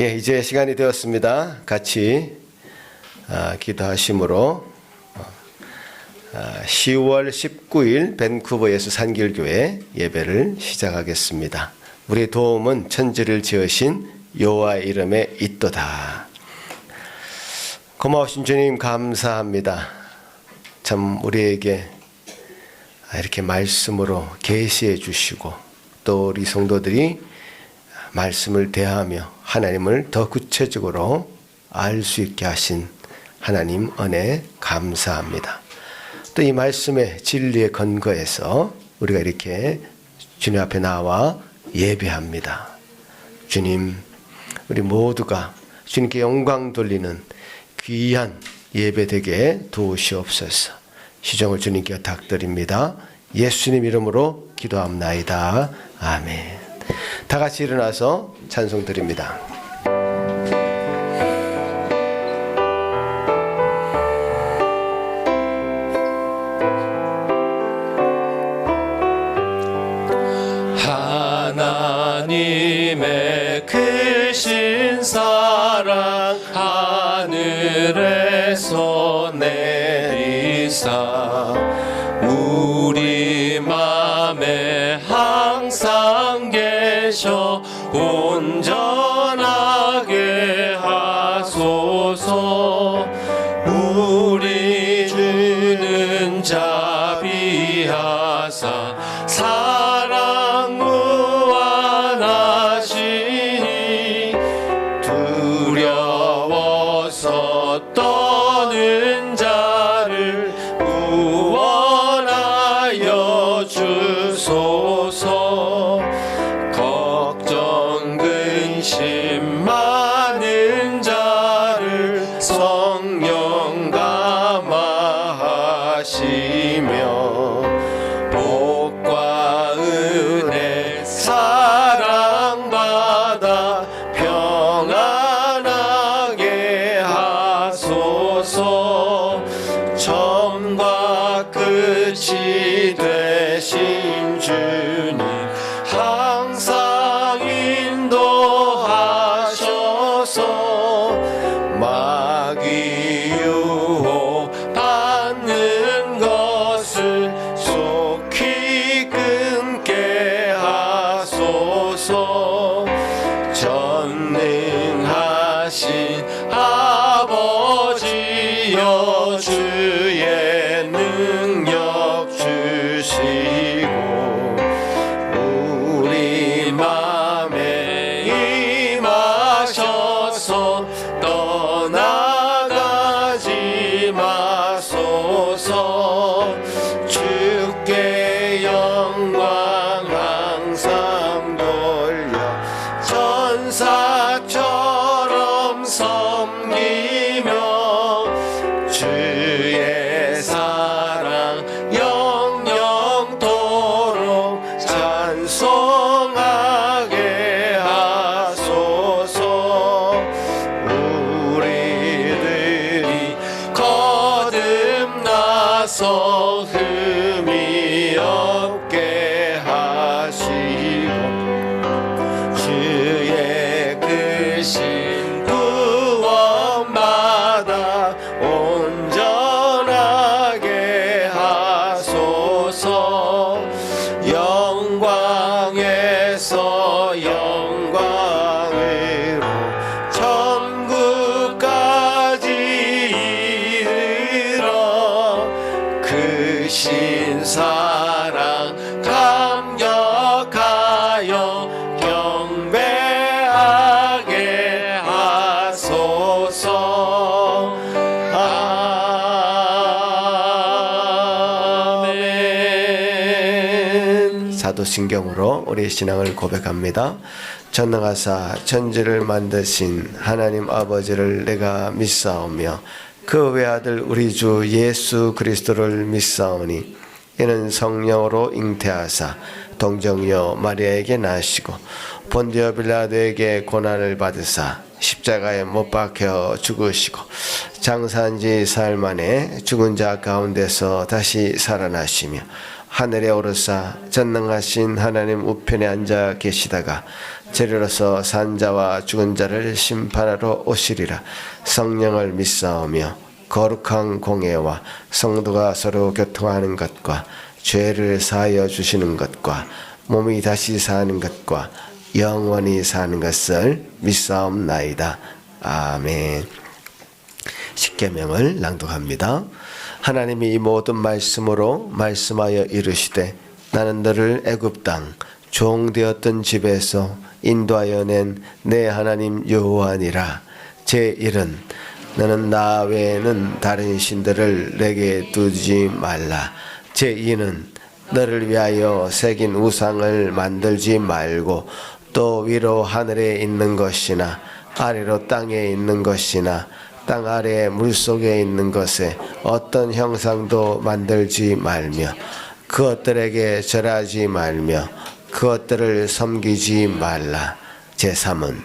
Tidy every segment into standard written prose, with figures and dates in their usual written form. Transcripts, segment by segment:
이제 시간이 되었습니다. 같이 기도하심으로 10월 19일 밴쿠버 예수 산길교회 예배를 시작하겠습니다. 우리의 도움은 천지를 지으신 여호와의 이름에 있도다. 고마우신 주님 감사합니다. 참 우리에게 이렇게 말씀으로 계시해 주시고 또 우리 성도들이 말씀을 대하며 하나님을 더 구체적으로 알 수 있게 하신 하나님 은혜 감사합니다. 또 이 말씀의 진리에 근거해서 우리가 이렇게 주님 앞에 나와 예배합니다. 주님, 우리 모두가 주님께 영광 돌리는 귀한 예배 되게 도우시옵소서. 시종을 주님께 탁드립니다. 예수님 이름으로 기도합나이다. 아멘. 다 같이 일어나서 찬송 드립니다. 하나님의 크신 사랑 하늘에서 내리사 우리 맘에 항상 계셔 온전하게 하소서. 우리 주는 자비하사 사랑 무한하시니 두려워서 떠는 자를 구원하여 주소서. 걱정 근심 많은 자를 성령 감화하시며 복과 은혜 사랑받아 평안하게 하소서. 처음과 끝이 되신 주님 항상 인도하셔서 마귀 유혹 받는 것을 속히 끊게 하소서. 전능하신 아버지여 주의 능력 주시고 우리 맘에 임하셔서 떠나가지 마소서. 주께 영광 항상 돌려 천사처럼 섬기며 주의 사랑 영영토록 찬송하게 하소서. 우리들이 거듭나서 흠이 없게 하시고 주의 크신 구원받아 온전하게 하소서. 영광에서 영광으로 천국까지 이르러 크신 사랑 감격하여 경배하게 하소서. 아멘. 사도신경으로 우리의 신앙을 고백합니다. 전능하사 천지를 만드신 하나님 아버지를 내가 믿사오며 그 외아들 우리 주 예수 그리스도를 믿사오니 이는 성령으로 잉태하사 동정녀 마리아에게 나시고 본디오 빌라도에게 고난을 받으사 십자가에 못 박혀 죽으시고 장사한 지 사흘 만에 죽은 자 가운데서 다시 살아나시며 하늘에 오르사 전능하신 하나님 우편에 앉아 계시다가 재료로서 산자와 죽은 자를 심판하러 오시리라. 성령을 믿사오며 거룩한 공예와 성도가 서로 교통하는 것과 죄를 사하여 주시는 것과 몸이 다시 사는 것과 영원히 사는 것을 믿사옵나이다. 아멘. 십계명을 낭독합니다. 하나님이 이 모든 말씀으로 말씀하여 이르시되 나는 너를 애굽 땅 종되었던 집에서 인도하여 낸 내 하나님 여호와니라. 제1은 너는 나 외에는 다른 신들을 내게 두지 말라. 제2는 너를 위하여 새긴 우상을 만들지 말고 또 위로 하늘에 있는 것이나 아래로 땅에 있는 것이나 땅 아래 물속에 있는 것에 어떤 형상도 만들지 말며 그것들에게 절하지 말며 그것들을 섬기지 말라. 제3은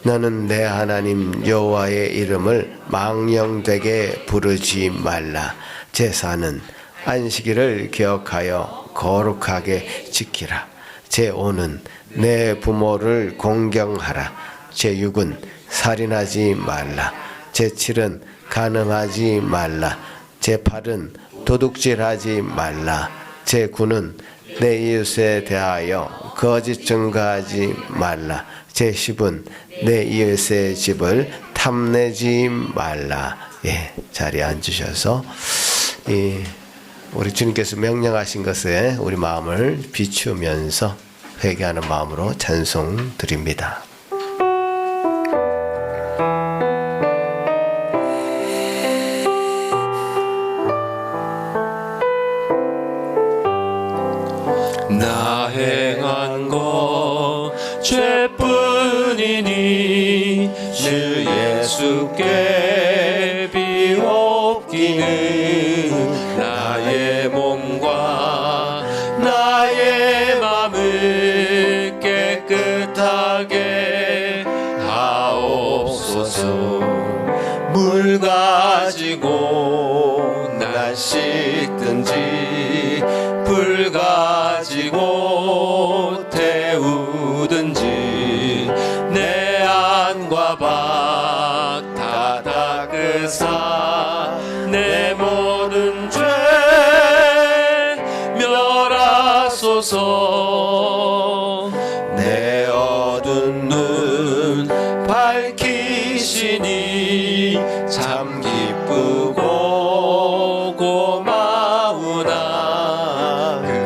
너는 내 하나님 여호와의 이름을 망령되게 부르지 말라. 제4는 안식일을 기억하여 거룩하게 지키라. 제5는 내 부모를 공경하라. 제6은 살인하지 말라. 제7은 간음하지 말라. 제8은 도둑질하지 말라. 제9는 내 이웃에 대하여 거짓 증거하지 말라. 제10은 내 이웃의 집을 탐내지 말라. 예, 자리에 앉으셔서 우리 주님께서 명령하신 것에 우리 마음을 비추면서 회개하는 마음으로 찬송 드립니다. 나 행한 것 죄뿐이니 주 예수께 비옵기는 나의 몸과 나의 맘을 깨끗하게 하옵소서. 물 가지고 날 씻든지 불 가지고 태우든지 내 안과 밖 다 닦으사 내 모든 죄 멸하소서. 내 어두운 눈 밝히시니 참 기쁘고 고마우나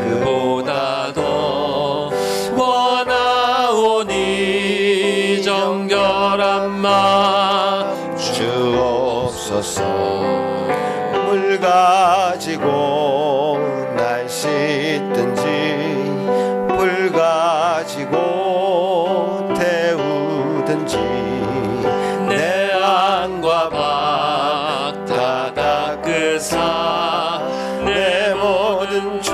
그보다 더 원하오니 정결한 마음 주옵소서. 물 가지고 날 씻든지 불 가지고 태우든지 내 안과 밖 다 닦으사 내 모든 죄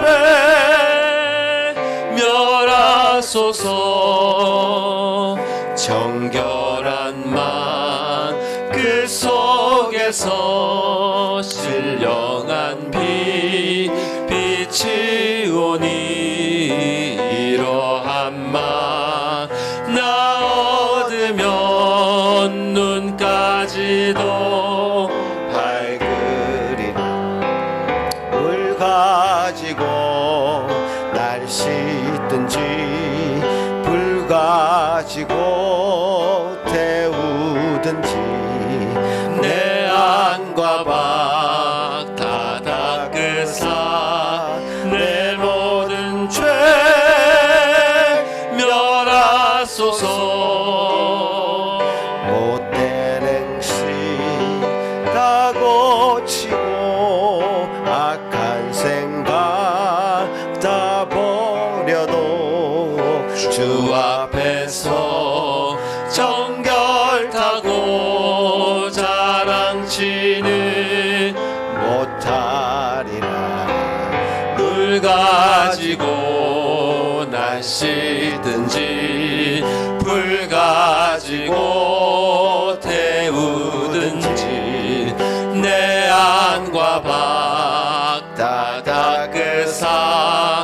멸하소서. 정결한 맘 그 속에서 신령한 빛이 오니 이러한 맘 나 얻으면 눈까지도 밝으리라. 물 가지고 날 씻든지 불 가지고 태우든지 내 안과 밖 다 닦으사 내 모든 죄 멸하소서. 못된 행실 다 고치고 악한 생각 다 버려도 주 앞에서 정결타고 자랑치는 못하리라. 물 가지고 날 씻든지 불 가지고 태우든지 내 안과 밖 다 닦으사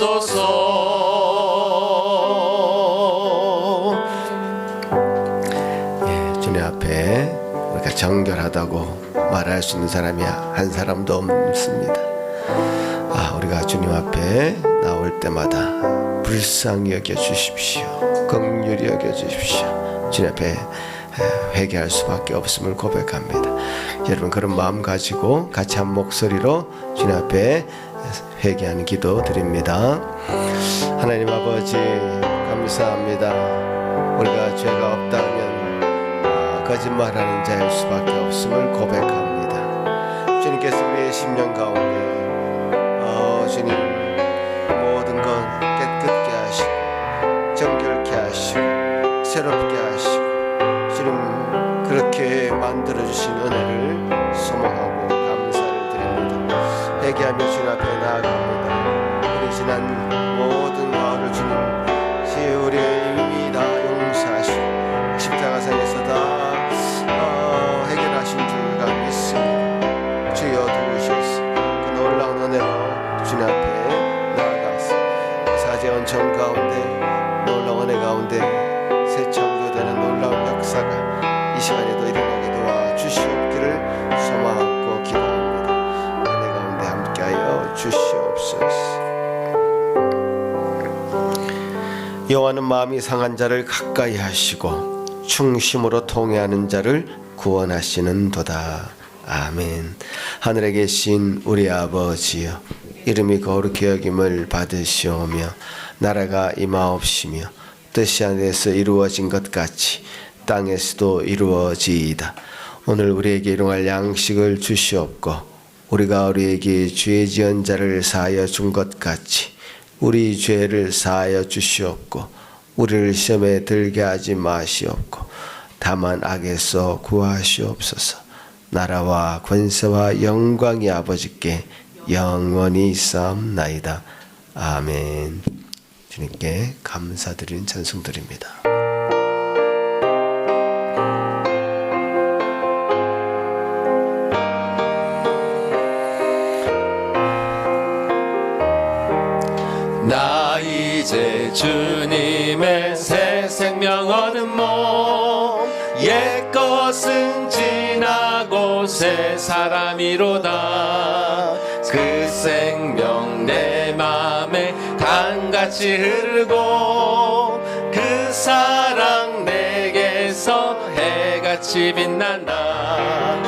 주옵소서. 주님 앞에 우리가 정결하다고 말할 수 있는 사람이 한 사람도 없습니다. 우리가 주님 앞에 나올 때마다 불쌍히 여겨 주십시오. 긍휼히 여겨 주십시오. 주님 앞에 회개할 수밖에 없음을 고백합니다. 여러분 그런 마음 가지고 같이 한 목소리로 주님 앞에 회개하는 기도 드립니다. 하나님 아버지 감사합니다. 우리가 죄가 없다면 거짓말하는 자일 수밖에 없음을 고백합니다. 주님께서 우리의 심령 가운데 주님 모든 것 깨끗게 하시고 정결케 하시고 새롭게 하시고 주님 그렇게 만들어주신 은혜를 소망하고 감사를 드립니다. 회개하며 주님 앞에 나아갑니다. 우리 지난 모든 마을을 주님 우리의 이미 다 용서하시고 십자가상에서 다 해결하신 줄과 믿습니다. 주여 도우시옵소서. 그 놀라운 은혜로 주님 앞에 나아가서 사제 원천 가운데 놀라운 은혜 가운데 새 창조되는 놀라운 역사가 이 시간에도 일어나게 도와 주시옵기를 소망하고 기도합니다. 은혜 가운데 함께하여 주시옵소서. 여호와는 마음이 상한 자를 가까이 하시고 충심으로 통회하는 자를 구원하시는도다. 아멘. 하늘에 계신 우리 아버지여, 이름이 거룩히 여김을 받으시오며 나라가 임하옵시며 뜻이 하늘에서 이루어진 것 같이 땅에서도 이루어지이다. 오늘 우리에게 일용할 양식을 주시옵고 우리가 우리에게 죄 지은 자를 사하여 준 것 같이 우리 죄를 사하여 주시옵고 우리를 시험에 들게 하지 마시옵고 다만 악에서 구하시옵소서. 나라와 권세와 영광이 아버지께 영원히 있사옵나이다. 아멘. 주님께 감사드리는 찬송드립니다. 나 이제 주님의 새 생명 얻은 몸 옛것은 지나고 새 사람이로다. 그 생명 내 맘에 강같이 흐르고 그 사랑 내게서 해같이 빛난다.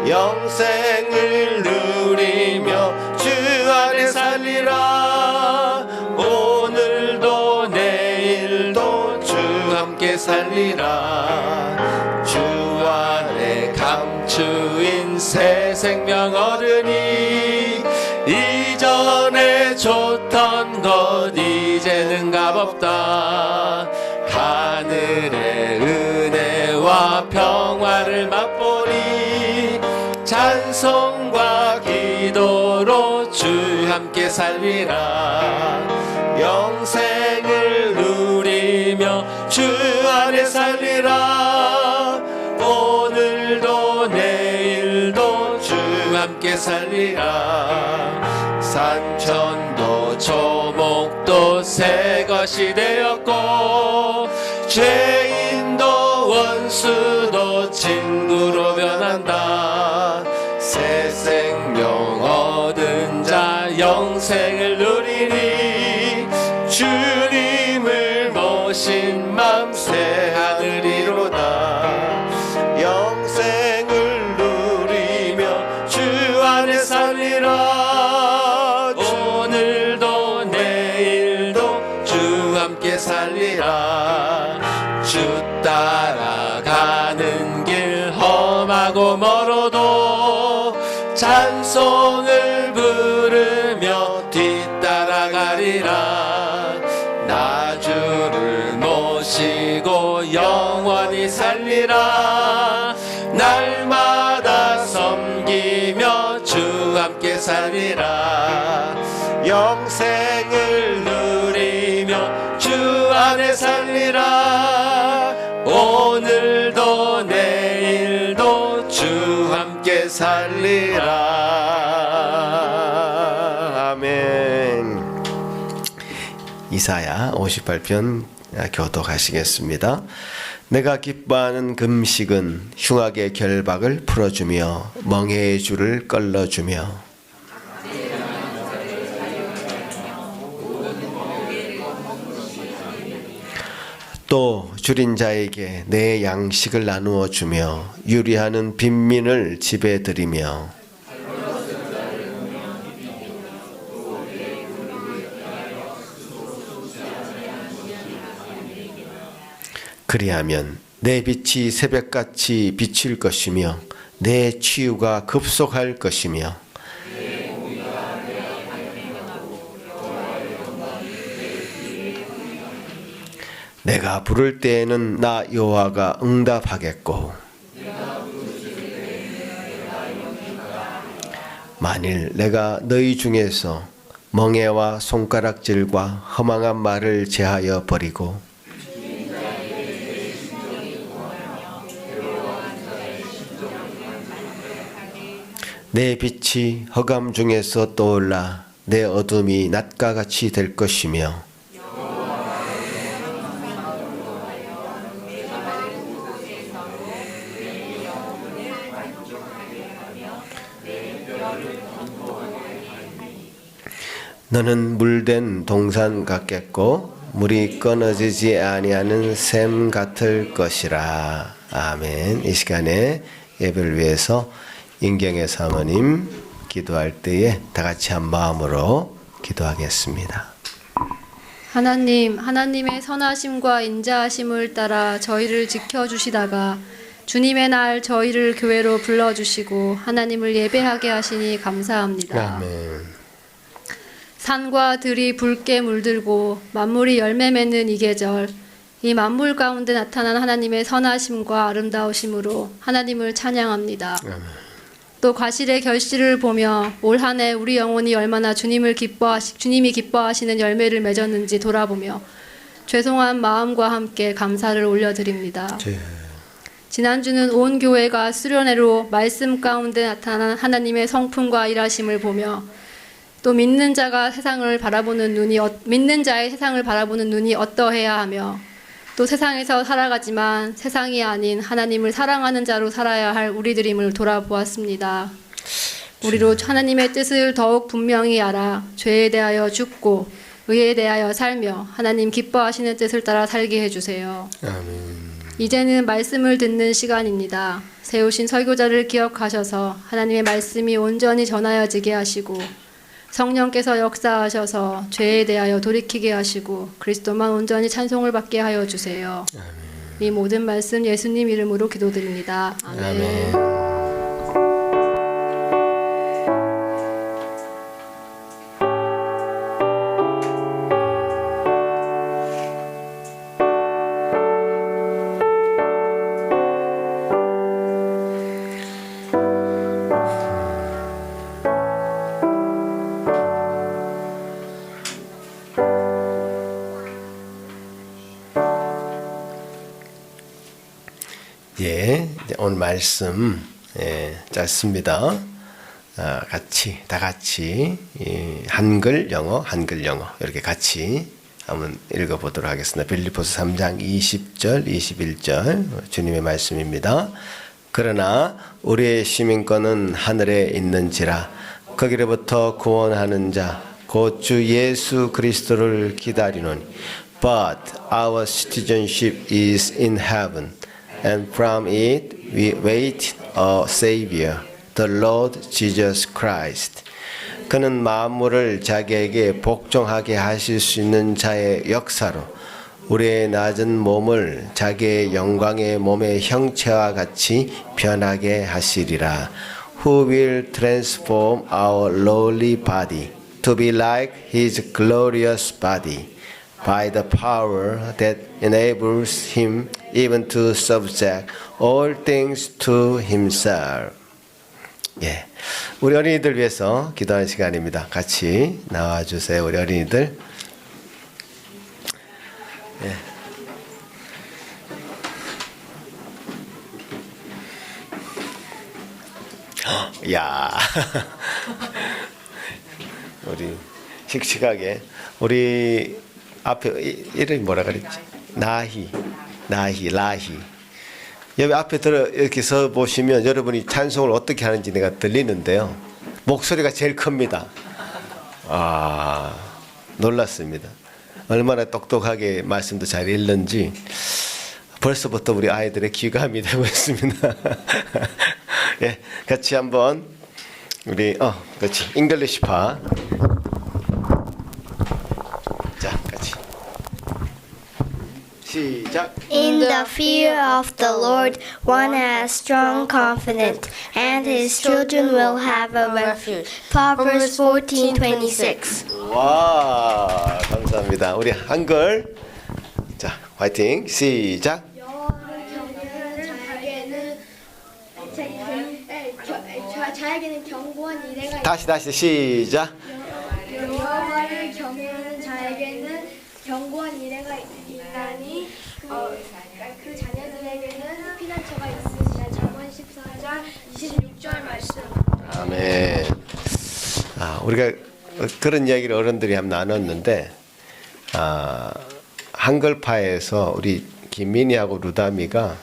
영생을 누리며 주 안에 살리라. 오늘도 내일도 주 함께 살리라. 주 안에 감추인 새 생명 얻으니 이전에 좋던 것 이제는 값없다. 하늘의 은혜와 평화를 맛보니 찬송과 기도로 주 함께 살리라. 영생을 누리며 주 안에 살리라. 오늘도 내일도 주 함께 살리라. 산천도 초목도 새 것이 되었고 죄인도 원수도 친구로 변한다. 새 생명 얻은 자 영생을 누리니 주님을 모신 맘 새 하늘이로다. 영생을 누리며 주 안에 살리라. 오늘도 내일도 주 함께 살리라. 주 따라가는 길 험하고 멀어도 찬송을 부르며 뒤따라가리라. 나 주를 모시고 영원히 살리라. 날마다 섬기며 주 함께 살리라. 영생을 누리며 주 안에 살리라. 오늘도 내일도 주 함께 살리라. 아멘. 이사야 58편 교독하시겠습니다. 내가 기뻐하는 금식은 흉악의 결박을 풀어주며 멍해의 줄을 끌어주며 또 줄인 자에게 내 양식을 나누어 주며 유리하는 빈민을 집에 들이며 그리하면 내 빛이 새벽같이 비칠 것이며 내 치유가 급속할 것이며 내가 부를 때에는 나 여호와가 응답하겠고 만일 내가 너희 중에서 멍에와 손가락질과 허망한 말을 제하여 버리고 내 빛이 흑암 중에서 떠올라 내 어둠이 낮과 같이 될 것이며 너는 물된 동산 같겠고 물이 끊어지지 아니하는 샘 같을 것이라. 아멘. 이 시간에 예배를 위해서 인경의 사모님 기도할 때에 다 같이 한 마음으로 기도하겠습니다. 하나님, 하나님의 선하심과 인자하심을 따라 저희를 지켜주시다가 주님의 날 저희를 교회로 불러주시고 하나님을 예배하게 하시니 감사합니다. 아멘. 산과 들이 붉게 물들고 만물이 열매 맺는 이 계절, 이 만물 가운데 나타난 하나님의 선하심과 아름다우심으로 하나님을 찬양합니다. 아멘. 또 과실의 결실을 보며 올 한 해 우리 영혼이 얼마나 주님이 기뻐하시는 열매를 맺었는지 돌아보며 죄송한 마음과 함께 감사를 올려드립니다. 지난주는 온 교회가 수련회로 말씀 가운데 나타난 하나님의 성품과 일하심을 보며 또 믿는 자의 세상을 바라보는 눈이 어떠해야 하며 또 세상에서 살아가지만 세상이 아닌 하나님을 사랑하는 자로 살아야 할 우리들임을 돌아보았습니다. 우리로 하나님의 뜻을 더욱 분명히 알아 죄에 대하여 죽고 의에 대하여 살며 하나님 기뻐하시는 뜻을 따라 살게 해주세요. 아멘. 이제는 말씀을 듣는 시간입니다. 세우신 설교자를 기억하셔서 하나님의 말씀이 온전히 전하여지게 하시고 성령께서 역사하셔서 죄에 대하여 돌이키게 하시고 그리스도만 온전히 찬송을 받게 하여 주세요. 아멘. 이 모든 말씀 예수님 이름으로 기도드립니다. 아멘. 아멘. 오늘 말씀 짧습니다. 다 같이 한글 영어 이렇게 같이 한번 읽어보도록 하겠습니다. 빌립보서 3장 20절 21절 주님의 말씀입니다. 그러나 우리의 시민권은 하늘에 있는지라 거기로부터 구원하는 자 곧 주 예수 그리스도를 기다리노니 But our citizenship is in heaven and from it we wait a Savior, the Lord Jesus Christ. 그는 만물을 자기에게 복종하게 하실 수 있는 자의 역사로 우리의 낮은 몸을 자기의 영광의 몸의 형체와 같이 변하게 하시리라. Who will transform our lowly body to be like His glorious body by the power that enables Him even to subject all things to Himself. 예, 우리 어린이들 위해서 기도하는 시간입니다. 같이 나와주세요, 우리 어린이들. 예. 야, 우리 씩씩하게 우리 앞에 이름이 뭐라 그랬지? 라히. 여기 앞에 들어 이렇게 서 보시면 여러분이 찬송을 어떻게 하는지 내가 들리는데요. 목소리가 제일 큽니다. 아, 놀랐습니다. 얼마나 똑똑하게 말씀도 잘 읽는지 벌써부터 우리 아이들의 귀감이 되고 있습니다. 예, 같이 한번 우리 그렇지. 잉글리시파. 자, 같이. 시작. In the fear of the Lord, one has strong confidence, and his children will have a refuge. Proverbs 14:26. 와, 감사합니다. 우리 한글. 자, 화이팅. 시작. 자에게는 견고한 이래가 다시 시작. 여호와를 경외하는 자에게는 견고한 이래가 있나니 그 자녀들에게는 피난처가 있으시라. 잠언 14장 26절 말씀. 아멘. 우리가 그런 이야기를 어른들이 한번 나눴는데 한글파에서 우리 김민희하고 루다미가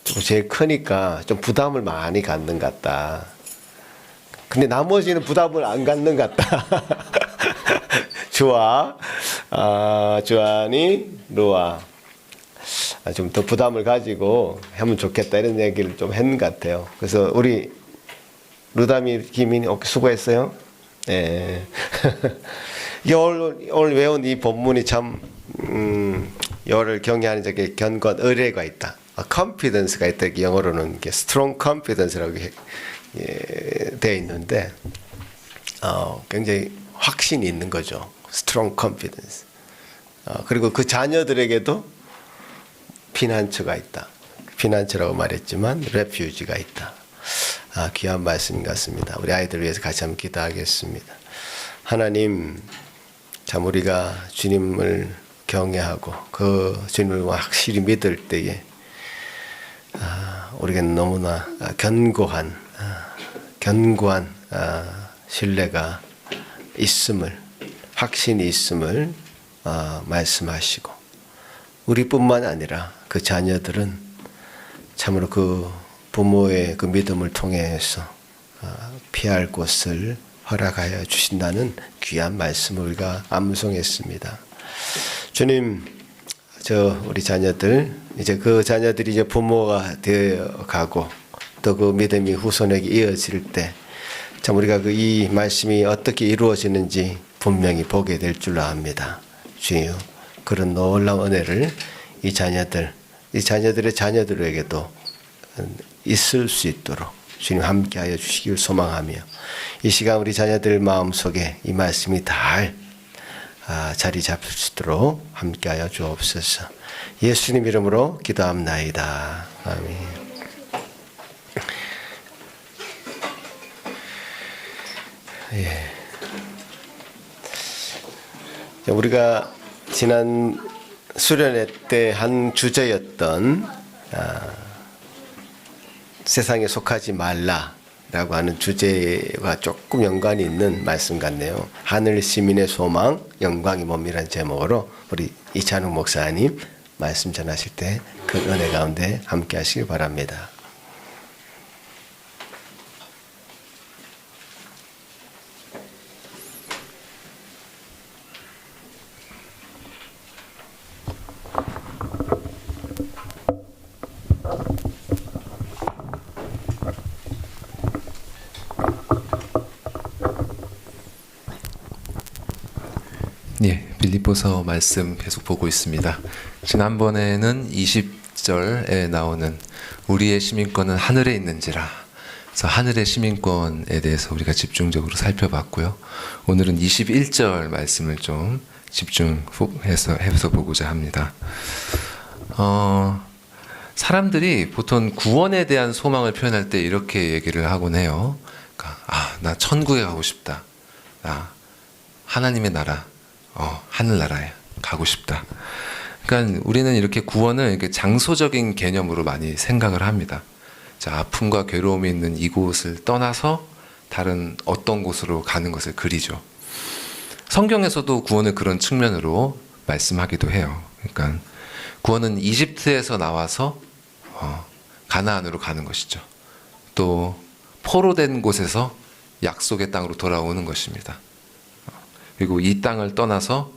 좀 제일 크니까 좀 부담을 많이 갖는 것 같다. 근데 나머지는 부담을 안 갖는 것 같다. 주아, 주안이, 루아. 좀 더 부담을 가지고 하면 좋겠다 이런 얘기를 좀 했는 것 같아요. 그래서 우리 루다미, 김민희 수고했어요. 예. 오늘 외운 이 본문이 참 여를 경외하는 자에게 견고한 의뢰가 있다. confidence가 있다. 영어로는 strong confidence라고 되어 있는데 굉장히 확신이 있는 거죠. strong confidence. 그리고 그 자녀들에게도 피난처가 있다. 피난처라고 말했지만 refuge가 있다. 귀한 말씀 같습니다. 우리 아이들을 위해서 같이 한번 기도하겠습니다. 하나님, 참 우리가 주님을 경외하고 그 주님을 확실히 믿을 때에 우리가 너무나 견고한 신뢰가 있음을, 확신이 있음을 말씀하시고, 우리뿐만 아니라 그 자녀들은 참으로 그 부모의 그 믿음을 통해서 피할 곳을 허락하여 주신다는 귀한 말씀을 우리가 암송했습니다. 주님, 우리 자녀들, 이제 그 자녀들이 이제 부모가 되어 가고 또 그 믿음이 후손에게 이어질 때 참 우리가 이 말씀이 어떻게 이루어지는지 분명히 보게 될 줄로 압니다. 주여, 그런 놀라운 은혜를 이 자녀들의 자녀들에게도 있을 수 있도록 주님 함께하여 주시길 소망하며, 이 시간 우리 자녀들 마음속에 이 말씀이 잘 자리 잡을 수 있도록 함께하여 주옵소서. 예수님 이름으로 기도합나이다. 아멘. 예. 우리가 지난 수련회 때 한 주제였던 세상에 속하지 말라라고 하는 주제와 조금 연관이 있는 말씀 같네요. 하늘 시민의 소망, 영광이 몸이라는 제목으로 우리 이찬욱 목사님 말씀 전하실 때 그 은혜 가운데 함께 하시길 바랍니다. 예, 빌립보서 말씀 계속 보고 있습니다. 지난번에는 20절에 나오는 우리의 시민권은 하늘에 있는지라, 그래서 하늘의 시민권에 대해서 우리가 집중적으로 살펴봤고요. 오늘은 21절 말씀을 좀 집중해서 보고자 합니다. 사람들이 보통 구원에 대한 소망을 표현할 때 이렇게 얘기를 하곤 해요. 그러니까, 나 천국에 가고 싶다. 나 하나님의 나라, 하늘나라에 가고 싶다. 그러니까 우리는 이렇게 구원을 이렇게 장소적인 개념으로 많이 생각을 합니다. 자, 아픔과 괴로움이 있는 이곳을 떠나서 다른 어떤 곳으로 가는 것을 그리죠. 성경에서도 구원을 그런 측면으로 말씀하기도 해요. 그러니까 구원은 이집트에서 나와서 가나안으로 가는 것이죠. 또 포로된 곳에서 약속의 땅으로 돌아오는 것입니다. 그리고 이 땅을 떠나서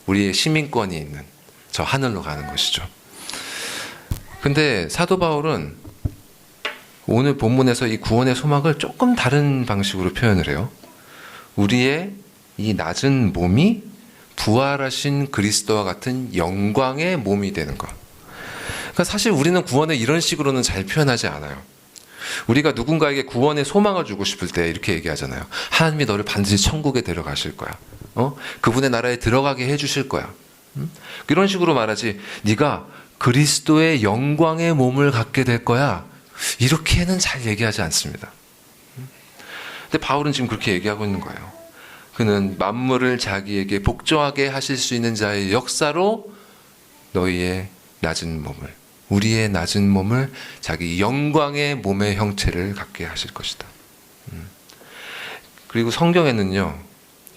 우리의 시민권이 있는 저 하늘로 가는 것이죠. 근데 사도 바울은 오늘 본문에서 이 구원의 소망을 조금 다른 방식으로 표현을 해요. 우리의 이 낮은 몸이 부활하신 그리스도와 같은 영광의 몸이 되는 것. 그러니까 사실 우리는 구원을 이런 식으로는 잘 표현하지 않아요. 우리가 누군가에게 구원의 소망을 주고 싶을 때 이렇게 얘기하잖아요. 하나님이 너를 반드시 천국에 데려가실 거야. 그분의 나라에 들어가게 해주실 거야. 이런 식으로 말하지, 네가 그리스도의 영광의 몸을 갖게 될 거야, 이렇게는 잘 얘기하지 않습니다. 근데 바울은 지금 그렇게 얘기하고 있는 거예요. 그는 만물을 자기에게 복종하게 하실 수 있는 자의 역사로 너희의 낮은 몸을, 우리의 낮은 몸을 자기 영광의 몸의 형체를 갖게 하실 것이다. 그리고 성경에는요,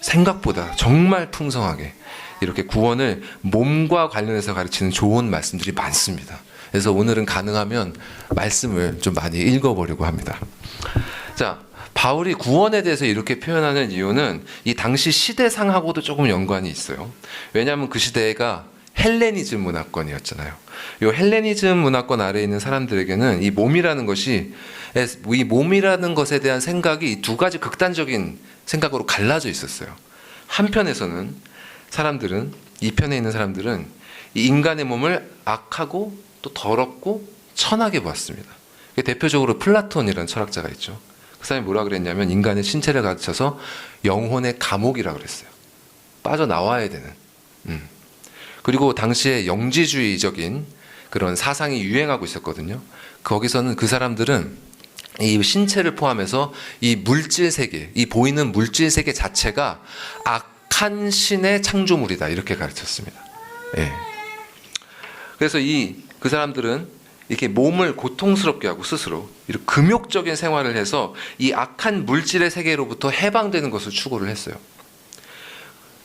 생각보다 정말 풍성하게 이렇게 구원을 몸과 관련해서 가르치는 좋은 말씀들이 많습니다. 그래서 오늘은 가능하면 말씀을 좀 많이 읽어보려고 합니다. 자, 바울이 구원에 대해서 이렇게 표현하는 이유는 이 당시 시대상하고도 조금 연관이 있어요. 왜냐하면 그 시대가 헬레니즘 문화권이었잖아요. 이 헬레니즘 문화권 아래에 있는 사람들에게는 이 몸이라는 것이, 이 몸이라는 것에 대한 생각이 두 가지 극단적인 생각으로 갈라져 있었어요. 한편에서는 사람들은, 이 편에 있는 사람들은 이 인간의 몸을 악하고 또 더럽고 천하게 보았습니다. 대표적으로 플라톤이라는 철학자가 있죠. 그 사람이 뭐라 그랬냐면 인간의 신체를 가르쳐서 영혼의 감옥이라고 그랬어요. 빠져나와야 되는. 그리고 당시에 영지주의적인 그런 사상이 유행하고 있었거든요. 거기서는 그 사람들은 이 신체를 포함해서 이 물질 세계, 이 보이는 물질 세계 자체가 악한 신의 창조물이다, 이렇게 가르쳤습니다. 예. 그래서 그 사람들은 이렇게 몸을 고통스럽게 하고 스스로 이렇게 금욕적인 생활을 해서 이 악한 물질의 세계로부터 해방되는 것을 추구를 했어요.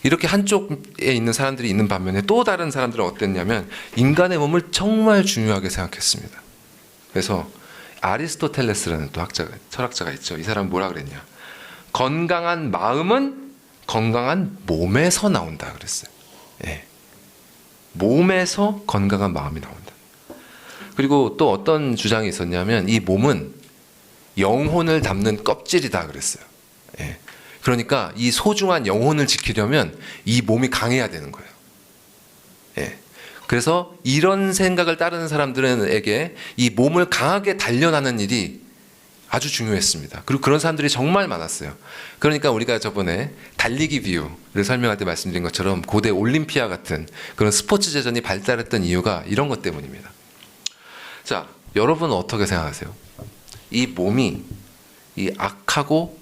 이렇게 한쪽에 있는 사람들이 있는 반면에 또 다른 사람들은 어땠냐면 인간의 몸을 정말 중요하게 생각했습니다. 그래서 아리스토텔레스라는 또 철학자가 있죠. 이 사람은 뭐라 그랬냐? 건강한 마음은 건강한 몸에서 나온다 그랬어요. 예. 몸에서 건강한 마음이 나온다. 그리고 또 어떤 주장이 있었냐면 이 몸은 영혼을 담는 껍질이다 그랬어요. 예. 그러니까 이 소중한 영혼을 지키려면 이 몸이 강해야 되는 거예요. 예. 그래서 이런 생각을 따르는 사람들에게 이 몸을 강하게 단련하는 일이 아주 중요했습니다. 그리고 그런 사람들이 정말 많았어요. 그러니까 우리가 저번에 달리기 비유를 설명할 때 말씀드린 것처럼 고대 올림피아 같은 그런 스포츠 제전이 발달했던 이유가 이런 것 때문입니다. 자, 여러분은 어떻게 생각하세요? 이 몸이 이 악하고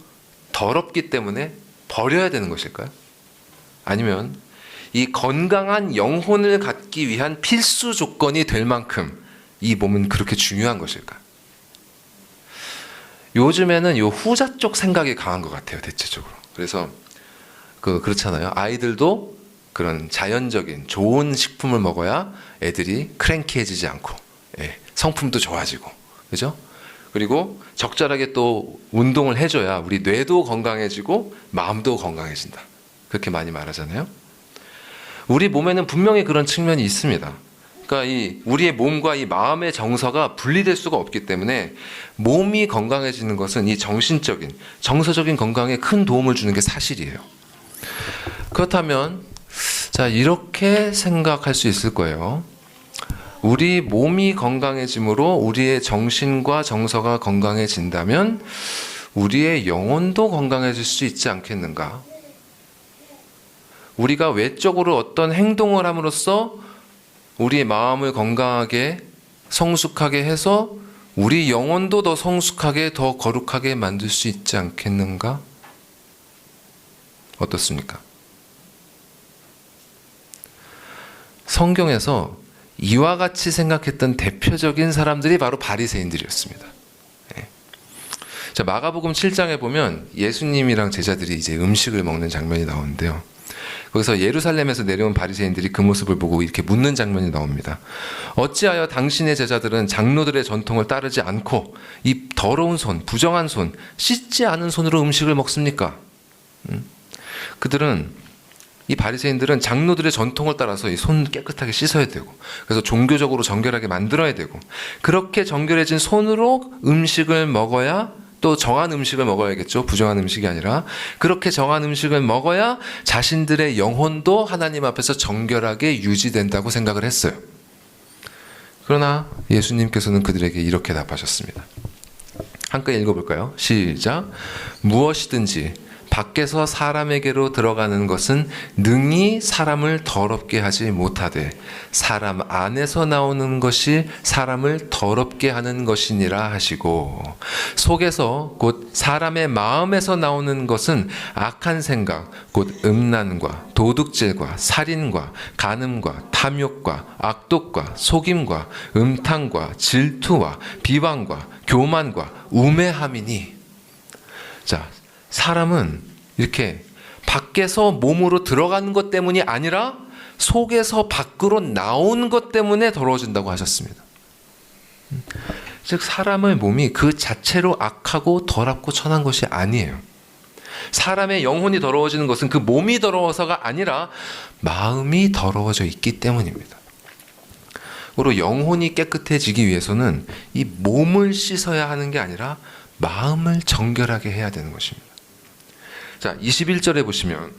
더럽기 때문에 버려야 되는 것일까요? 아니면 이 건강한 영혼을 갖기 위한 필수 조건이 될 만큼 이 몸은 그렇게 중요한 것일까요? 요즘에는 요 후자 쪽 생각이 강한 것 같아요, 대체적으로. 그래서 그렇잖아요. 아이들도 그런 자연적인 좋은 식품을 먹어야 애들이 크랭키해지지 않고, 예, 성품도 좋아지고, 그죠? 그리고 적절하게 또 운동을 해줘야 우리 뇌도 건강해지고 마음도 건강해진다. 그렇게 많이 말하잖아요. 우리 몸에는 분명히 그런 측면이 있습니다. 그러니까 우리의 몸과 이 마음의 정서가 분리될 수가 없기 때문에 몸이 건강해지는 것은 이 정신적인, 정서적인 건강에 큰 도움을 주는 게 사실이에요. 그렇다면 자, 이렇게 생각할 수 있을 거예요. 우리 몸이 건강해짐으로 우리의 정신과 정서가 건강해진다면 우리의 영혼도 건강해질 수 있지 않겠는가? 우리가 외적으로 어떤 행동을 함으로써 우리의 마음을 건강하게 성숙하게 해서 우리 영혼도 더 성숙하게 더 거룩하게 만들 수 있지 않겠는가? 어떻습니까? 성경에서 이와 같이 생각했던 대표적인 사람들이 바로 바리새인들이었습니다. 네. 자, 마가복음 7장에 보면 예수님이랑 제자들이 이제 음식을 먹는 장면이 나오는데요. 거기서 예루살렘에서 내려온 바리새인들이 그 모습을 보고 이렇게 묻는 장면이 나옵니다. 어찌하여 당신의 제자들은 장로들의 전통을 따르지 않고 이 더러운 손, 부정한 손, 씻지 않은 손으로 음식을 먹습니까? 그들은, 이 바리새인들은 장로들의 전통을 따라서 이 손 깨끗하게 씻어야 되고, 그래서 종교적으로 정결하게 만들어야 되고, 그렇게 정결해진 손으로 음식을 먹어야, 또 정한 음식을 먹어야겠죠. 부정한 음식이 아니라. 그렇게 정한 음식을 먹어야 자신들의 영혼도 하나님 앞에서 정결하게 유지된다고 생각을 했어요. 그러나 예수님께서는 그들에게 이렇게 답하셨습니다. 함께 읽어볼까요? 시작. 무엇이든지 밖에서 사람에게로 들어가는 것은 능히 사람을 더럽게 하지 못하되 사람 안에서 나오는 것이 사람을 더럽게 하는 것이니라 하시고, 속에서 곧 사람의 마음에서 나오는 것은 악한 생각 곧 음란과 도둑질과 살인과 간음과 탐욕과 악독과 속임과 음탕과 질투와 비방과 교만과 우매함이니. 자, 사람은 이렇게 밖에서 몸으로 들어가는 것 때문이 아니라 속에서 밖으로 나온 것 때문에 더러워진다고 하셨습니다. 즉 사람의 몸이 그 자체로 악하고 더럽고 천한 것이 아니에요. 사람의 영혼이 더러워지는 것은 그 몸이 더러워서가 아니라 마음이 더러워져 있기 때문입니다. 그리고 영혼이 깨끗해지기 위해서는 이 몸을 씻어야 하는 게 아니라 마음을 정결하게 해야 되는 것입니다. 자, 21절에 보시면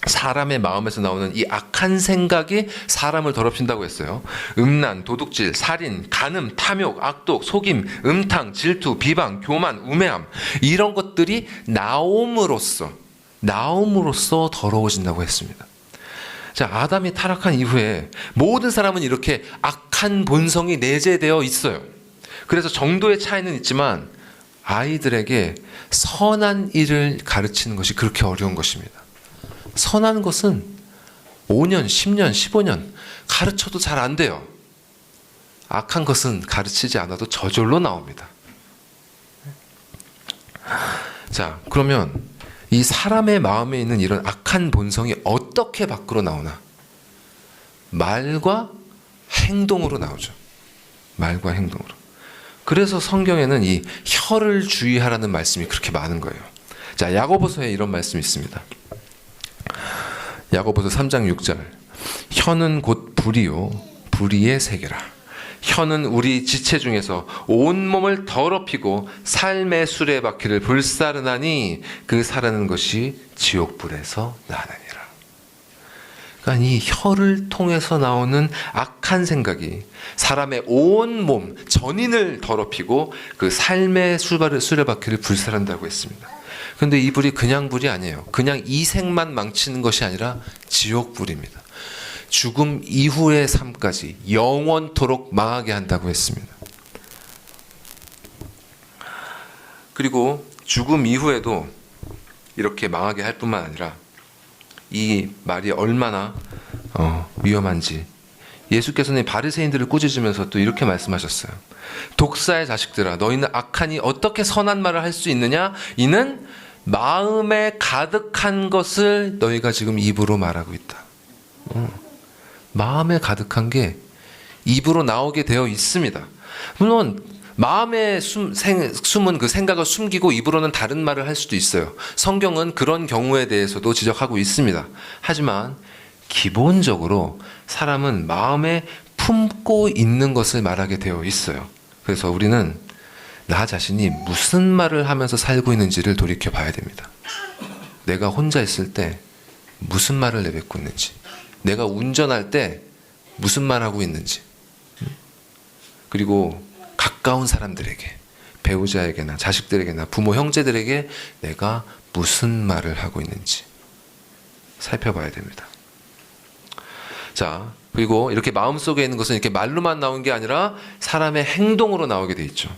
사람의 마음에서 나오는 이 악한 생각이 사람을 더럽힌다고 했어요. 음란, 도둑질, 살인, 간음, 탐욕, 악독, 속임, 음탕, 질투, 비방, 교만, 우매함, 이런 것들이 나옴으로써 더러워진다고 했습니다. 자, 아담이 타락한 이후에 모든 사람은 이렇게 악한 본성이 내재되어 있어요. 그래서 정도의 차이는 있지만 아이들에게 선한 일을 가르치는 것이 그렇게 어려운 것입니다. 선한 것은 5년, 10년, 15년 가르쳐도 잘 안 돼요. 악한 것은 가르치지 않아도 저절로 나옵니다. 자, 그러면 이 사람의 마음에 있는 이런 악한 본성이 어떻게 밖으로 나오나? 말과 행동으로 나오죠. 말과 행동으로. 그래서 성경에는 이 혀를 주의하라는 말씀이 그렇게 많은 거예요. 자, 야고보서에 이런 말씀이 있습니다. 야고보서 3장 6절. 혀는 곧 불이요 불의의 세계라. 혀는 우리 지체 중에서 온몸을 더럽히고 삶의 수레바퀴를 불사르나니 그 사르는 것이 지옥불에서 나느니라. 그러니까 이 혀를 통해서 나오는 악한 생각이 사람의 온몸 전인을 더럽히고 그 삶의 수레바퀴를 불살한다고 했습니다. 그런데 이 불이 그냥 불이 아니에요. 그냥 이 생만 망치는 것이 아니라 지옥불입니다. 죽음 이후의 삶까지 영원토록 망하게 한다고 했습니다. 그리고 죽음 이후에도 이렇게 망하게 할 뿐만 아니라 이 말이 얼마나 위험한지 예수께서는 바리새인들을 꾸짖으면서 또 이렇게 말씀하셨어요. 독사의 자식들아, 너희는 악하니 어떻게 선한 말을 할 수 있느냐? 이는 마음에 가득한 것을 너희가 지금 입으로 말하고 있다. 마음에 가득한 게 입으로 나오게 되어 있습니다. 물론 마음에 숨은 그 생각을 숨기고 입으로는 다른 말을 할 수도 있어요. 성경은 그런 경우에 대해서도 지적하고 있습니다. 하지만 기본적으로 사람은 마음에 품고 있는 것을 말하게 되어 있어요. 그래서 우리는 나 자신이 무슨 말을 하면서 살고 있는지를 돌이켜 봐야 됩니다. 내가 혼자 있을 때 무슨 말을 내뱉고 있는지, 내가 운전할 때 무슨 말 하고 있는지, 그리고 가까운 사람들에게, 배우자에게나 자식들에게나 부모 형제들에게 내가 무슨 말을 하고 있는지 살펴봐야 됩니다. 자, 그리고 이렇게 마음속에 있는 것은 이렇게 말로만 나온 게 아니라 사람의 행동으로 나오게 돼 있죠.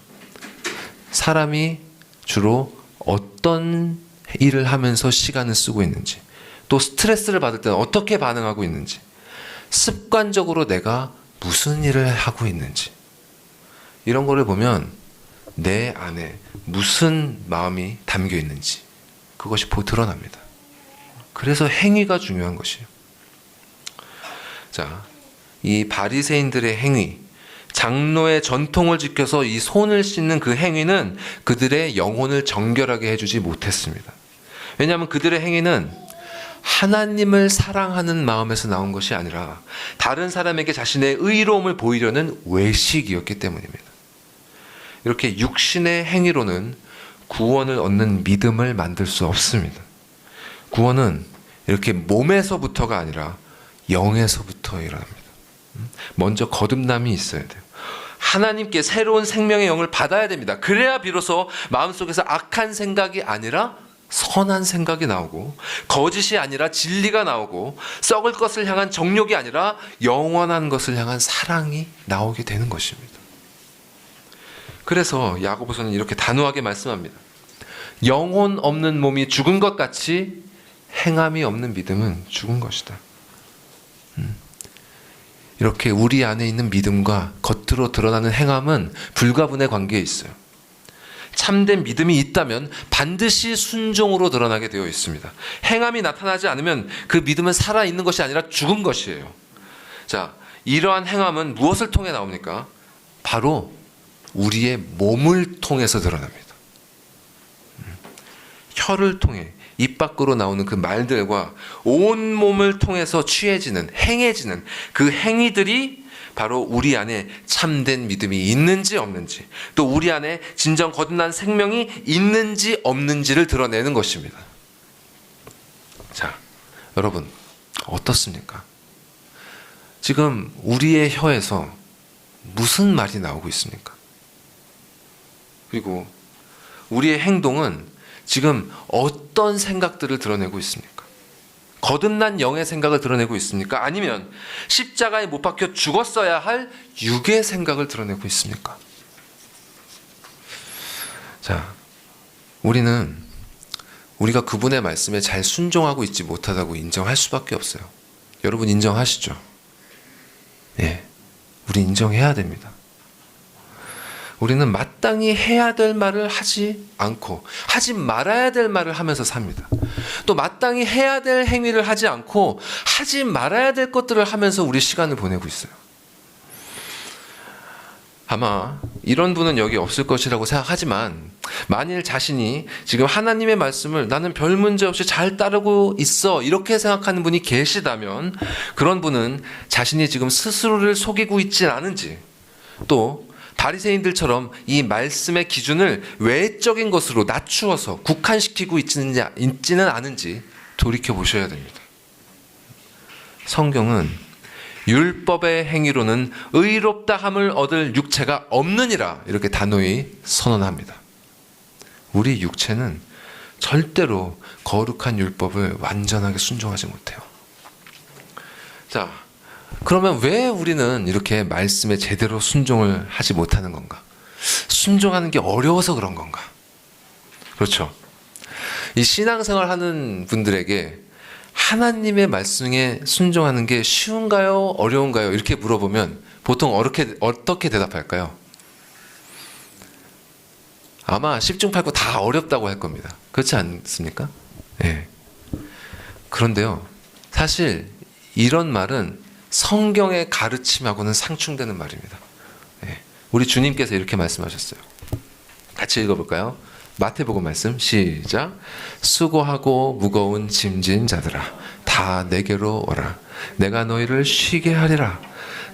사람이 주로 어떤 일을 하면서 시간을 쓰고 있는지, 또 스트레스를 받을 때는 어떻게 반응하고 있는지, 습관적으로 내가 무슨 일을 하고 있는지, 이런 거를 보면 내 안에 무슨 마음이 담겨 있는지 그것이 드러납니다. 그래서 행위가 중요한 것이에요. 자, 이 바리새인들의 행위, 장로의 전통을 지켜서 이 손을 씻는 그 행위는 그들의 영혼을 정결하게 해주지 못했습니다. 왜냐하면 그들의 행위는 하나님을 사랑하는 마음에서 나온 것이 아니라 다른 사람에게 자신의 의로움을 보이려는 외식이었기 때문입니다. 이렇게 육신의 행위로는 구원을 얻는 믿음을 만들 수 없습니다. 구원은 이렇게 몸에서부터가 아니라 영에서부터 일어납니다. 먼저 거듭남이 있어야 돼요. 하나님께 새로운 생명의 영을 받아야 됩니다. 그래야 비로소 마음속에서 악한 생각이 아니라 선한 생각이 나오고, 거짓이 아니라 진리가 나오고, 썩을 것을 향한 정욕이 아니라 영원한 것을 향한 사랑이 나오게 되는 것입니다. 그래서 야고보서는 이렇게 단호하게 말씀합니다. 영혼 없는 몸이 죽은 것 같이 행함이 없는 믿음은 죽은 것이다. 이렇게 우리 안에 있는 믿음과 겉으로 드러나는 행함은 불가분의 관계에 있어요. 참된 믿음이 있다면 반드시 순종으로 드러나게 되어 있습니다. 행함이 나타나지 않으면 그 믿음은 살아있는 것이 아니라 죽은 것이에요. 자, 이러한 행함은 무엇을 통해 나옵니까? 바로 우리의 몸을 통해서 드러납니다. 혀를 통해 입 밖으로 나오는 그 말들과 온 몸을 통해서 취해지는, 행해지는 그 행위들이 바로 우리 안에 참된 믿음이 있는지 없는지, 또 우리 안에 진정 거듭난 생명이 있는지 없는지를 드러내는 것입니다. 자, 여러분 어떻습니까? 지금 우리의 혀에서 무슨 말이 나오고 있습니까? 그리고 우리의 행동은 지금 어떤 생각들을 드러내고 있습니까? 거듭난 영의 생각을 드러내고 있습니까? 아니면 십자가에 못 박혀 죽었어야 할 육의 생각을 드러내고 있습니까? 자, 우리가 그분의 말씀에 잘 순종하고 있지 못하다고 인정할 수밖에 없어요. 여러분 인정하시죠? 예, 우리 인정해야 됩니다. 우리는 마땅히 해야 될 말을 하지 않고 하지 말아야 될 말을 하면서 삽니다. 또 마땅히 해야 될 행위를 하지 않고 하지 말아야 될 것들을 하면서 우리 시간을 보내고 있어요. 아마 이런 분은 여기 없을 것이라고 생각하지만, 만일 자신이 지금 하나님의 말씀을 나는 별 문제 없이 잘 따르고 있어 이렇게 생각하는 분이 계시다면, 그런 분은 자신이 지금 스스로를 속이고 있지 않은지, 또 바리새인들처럼 이 말씀의 기준을 외적인 것으로 낮추어서 국한시키고 있지는 않은지 돌이켜 보셔야 됩니다. 성경은 율법의 행위로는 의롭다함을 얻을 육체가 없느니라 이렇게 단호히 선언합니다. 우리 육체는 절대로 거룩한 율법을 완전하게 순종하지 못해요. 자, 그러면 왜 우리는 이렇게 말씀에 제대로 순종을 하지 못하는 건가? 순종하는 게 어려워서 그런 건가? 그렇죠. 이 신앙생활 하는 분들에게 하나님의 말씀에 순종하는 게 쉬운가요? 어려운가요? 이렇게 물어보면 보통 어떻게 대답할까요? 아마 10중 8구 다 어렵다고 할 겁니다. 그렇지 않습니까? 네. 그런데요, 사실 이런 말은 성경의 가르침하고는 상충되는 말입니다. 네. 우리 주님께서 이렇게 말씀하셨어요. 같이 읽어볼까요? 마태복음 말씀 시작. 수고하고 무거운 짐진 자들아 다 내게로 오라. 내가 너희를 쉬게 하리라.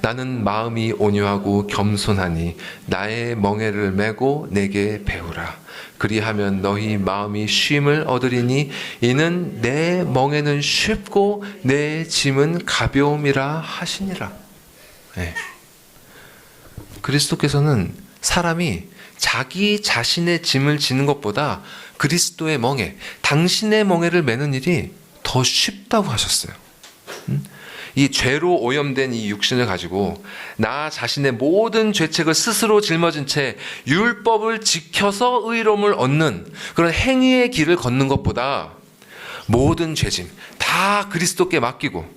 나는 마음이 온유하고 겸손하니 나의 멍에를 메고 내게 배우라. 그리하면 너희 마음이 쉼을 얻으리니 이는 내 멍에는 쉽고 내 짐은 가벼움이라 하시니라. 네. 그리스도께서는 사람이 자기 자신의 짐을 지는 것보다 그리스도의 멍에, 당신의 멍에를 메는 일이 더 쉽다고 하셨어요. 이 죄로 오염된 이 육신을 가지고 나 자신의 모든 죄책을 스스로 짊어진 채 율법을 지켜서 의로움을 얻는 그런 행위의 길을 걷는 것보다 모든 죄짐 다 그리스도께 맡기고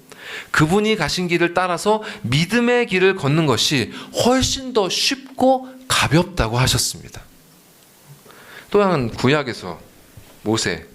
그분이 가신 길을 따라서 믿음의 길을 걷는 것이 훨씬 더 쉽고 가볍다고 하셨습니다. 또한 구약에서 모세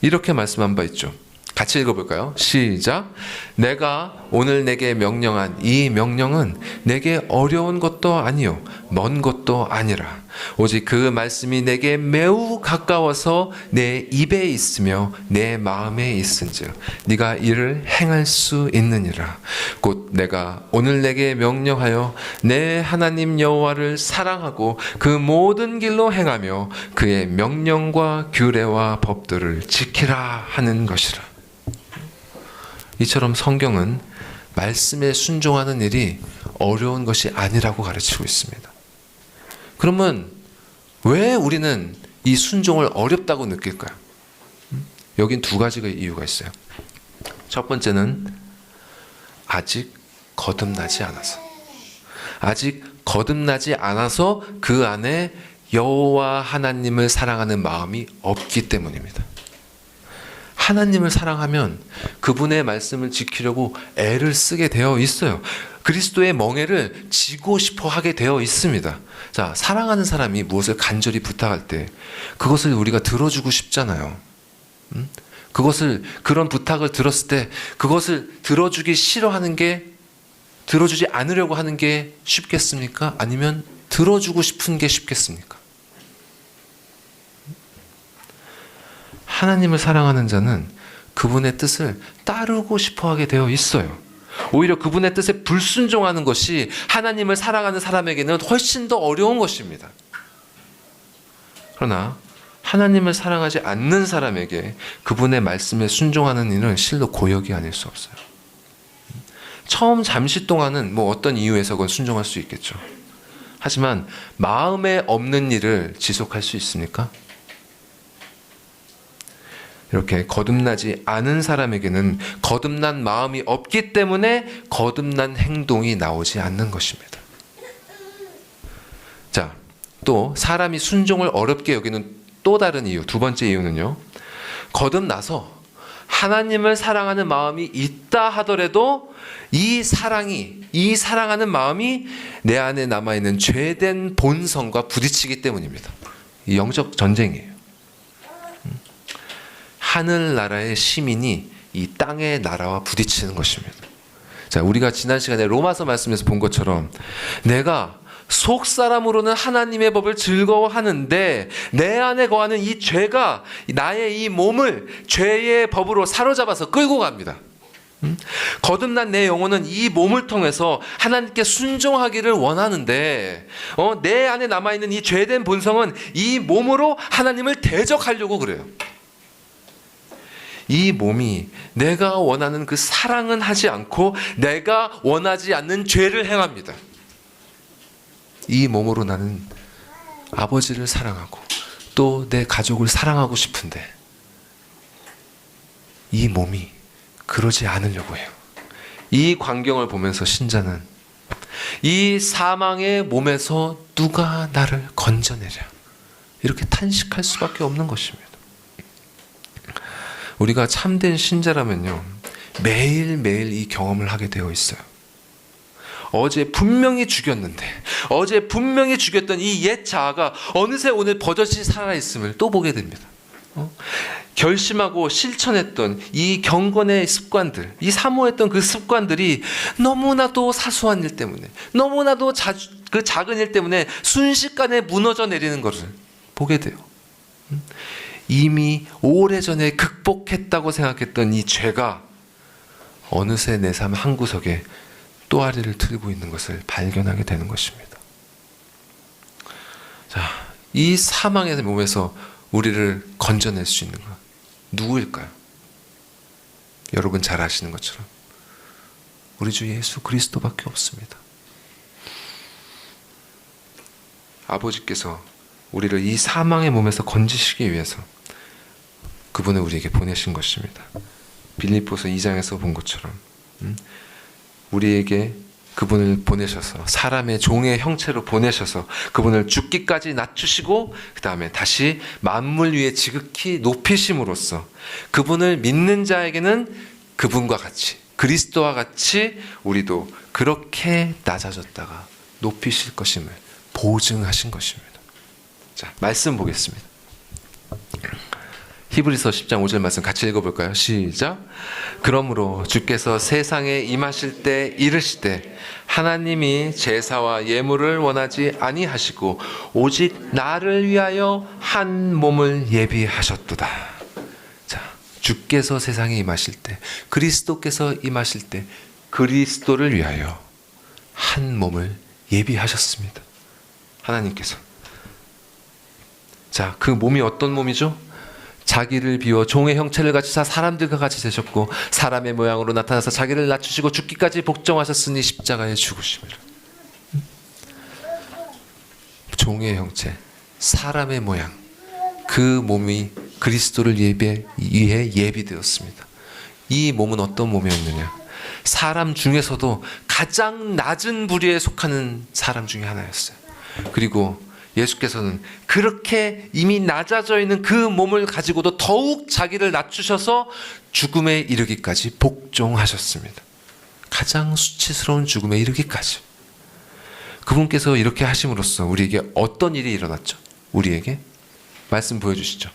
이렇게 말씀한 바 있죠. 같이 읽어볼까요? 시작. 내가 오늘 내게 명령한 이 명령은 내게 어려운 것도 아니요 먼 것도 아니라 오직 그 말씀이 내게 매우 가까워서 내 입에 있으며 내 마음에 있은즉 네가 이를 행할 수 있느니라. 곧 내가 오늘 내게 명령하여 내 하나님 여호와를 사랑하고 그 모든 길로 행하며 그의 명령과 규례와 법들을 지키라 하는 것이라. 이처럼 성경은 말씀에 순종하는 일이 어려운 것이 아니라고 가르치고 있습니다. 그러면 왜 우리는 이 순종을 어렵다고 느낄까요? 여긴 두 가지가 이유가 있어요. 첫 번째는 아직 거듭나지 않아서. 아직 거듭나지 않아서 그 안에 여호와 하나님을 사랑하는 마음이 없기 때문입니다. 하나님을 사랑하면 그분의 말씀을 지키려고 애를 쓰게 되어 있어요. 그리스도의 멍에를 지고 싶어 하게 되어 있습니다. 자, 사랑하는 사람이 무엇을 간절히 부탁할 때 그것을 우리가 들어주고 싶잖아요. 그런 부탁을 들었을 때 그것을 들어주기 싫어하는 게, 들어주지 않으려고 하는 게 쉽겠습니까? 아니면 들어주고 싶은 게 쉽겠습니까? 하나님을 사랑하는 자는 그분의 뜻을 따르고 싶어 하게 되어 있어요. 오히려 그분의 뜻에 불순종하는 것이 하나님을 사랑하는 사람에게는 훨씬 더 어려운 것입니다. 그러나 하나님을 사랑하지 않는 사람에게 그분의 말씀에 순종하는 일은 실로 고역이 아닐 수 없어요. 처음 잠시 동안은 어떤 이유에서건 순종할 수 있겠죠. 하지만 마음에 없는 일을 지속할 수 있습니까? 이렇게 거듭나지 않은 사람에게는 거듭난 마음이 없기 때문에 거듭난 행동이 나오지 않는 것입니다. 자, 또 사람이 순종을 어렵게 여기는 또 다른 이유, 두 번째 이유는요. 거듭나서 하나님을 사랑하는 마음이 있다 하더라도 이 사랑하는 마음이 내 안에 남아있는 죄된 본성과 부딪히기 때문입니다. 이 영적 전쟁이에요. 하늘나라의 시민이 이 땅의 나라와 부딪히는 것입니다. 자, 우리가 지난 시간에 로마서 말씀에서 본 것처럼 내가 속사람으로는 하나님의 법을 즐거워하는데 내 안에 거하는 이 죄가 나의 이 몸을 죄의 법으로 사로잡아서 끌고 갑니다. 거듭난 내 영혼은 이 몸을 통해서 하나님께 순종하기를 원하는데 내 안에 남아있는 이 죄된 본성은 이 몸으로 하나님을 대적하려고 그래요. 이 몸이 내가 원하는 그 사랑은 하지 않고 내가 원하지 않는 죄를 행합니다. 이 몸으로 나는 아버지를 사랑하고 또 내 가족을 사랑하고 싶은데 이 몸이 그러지 않으려고 해요. 이 광경을 보면서 신자는 이 사망의 몸에서 누가 나를 건져내랴 이렇게 탄식할 수밖에 없는 것입니다. 우리가 참된 신자라면요, 매일매일 이 경험을 하게 되어 있어요. 어제 분명히 죽였던 이 옛 자아가 어느새 오늘 버젓이 살아있음을 또 보게 됩니다. 결심하고 실천했던 이 경건의 습관들, 이 사모했던 그 습관들이 너무나도 사소한 일 때문에, 너무나도 그 작은 일 때문에 순식간에 무너져 내리는 것을 보게 돼요. 이미 오래전에 극복했다고 생각했던 이 죄가 어느새 내 삶 한구석에 또아리를 틀고 있는 것을 발견하게 되는 것입니다. 자, 이 사망의 몸에서 우리를 건져낼 수 있는 것 누구일까요? 여러분 잘 아시는 것처럼 우리 주 예수 그리스도밖에 없습니다. 아버지께서 우리를 이 사망의 몸에서 건지시기 위해서 그분을 우리에게 보내신 것입니다. 빌립보서 2장에서 본 것처럼 우리에게 그분을 보내셔서 사람의 종의 형체로 보내셔서 그분을 죽기까지 낮추시고 그 다음에 다시 만물 위에 지극히 높이심으로써 그분을 믿는 자에게는 그분과 같이 그리스도와 같이 우리도 그렇게 낮아졌다가 높이실 것임을 보증하신 것입니다. 자, 말씀 보겠습니다. 히브리서 10장 5절 말씀 같이 읽어볼까요? 시작. 그러므로 주께서 세상에 임하실 때 이르시되 하나님이 제사와 예물을 원하지 아니하시고 오직 나를 위하여 한 몸을 예비하셨도다. 자, 주께서 세상에 임하실 때, 그리스도께서 임하실 때 그리스도를 위하여 한 몸을 예비하셨습니다. 하나님께서. 자, 그 몸이 어떤 몸이죠? 자기를 비워 종의 형체를 갖추사 사람들과 같이 되셨고 사람의 모양으로 나타나서 자기를 낮추시고 죽기까지 복종하셨으니 십자가에 죽으심이라. 종의 형체, 사람의 모양, 그 몸이 그리스도를 위해 예비되었습니다. 이 몸은 어떤 몸이었느냐? 사람 중에서도 가장 낮은 부류에 속하는 사람 중에 하나였어요. 그리고 예수께서는 그렇게 이미 낮아져 있는 그 몸을 가지고도 더욱 자기를 낮추셔서 죽음에 이르기까지 복종하셨습니다. 가장 수치스러운 죽음에 이르기까지. 그분께서 이렇게 하심으로써 우리에게 어떤 일이 일어났죠? 우리에게 말씀 보여주시죠.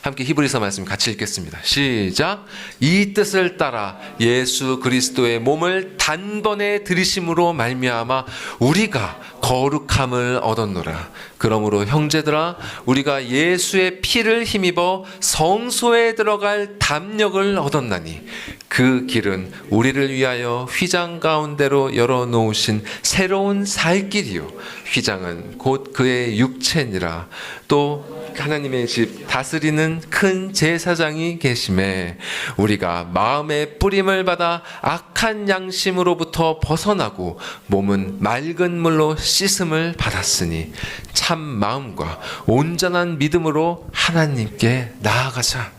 함께 히브리서 말씀 같이 읽겠습니다. 시작. 이 뜻을 따라 예수 그리스도의 몸을 단번에 들이심으로 말미암아 우리가 거룩함을 얻었노라. 그러므로 형제들아 우리가 예수의 피를 힘입어 성소에 들어갈 담력을 얻었나니 그 길은 우리를 위하여 휘장 가운데로 열어놓으신 새로운 살 길이요 휘장은 곧 그의 육체니라. 또 하나님의 집 다스리는 큰 제사장이 계심에 우리가 마음의 뿌림을 받아 악한 양심으로부터 벗어나고 몸은 맑은 물로 씻음을 받았으니 참 마음과 온전한 믿음으로 하나님께 나아가자.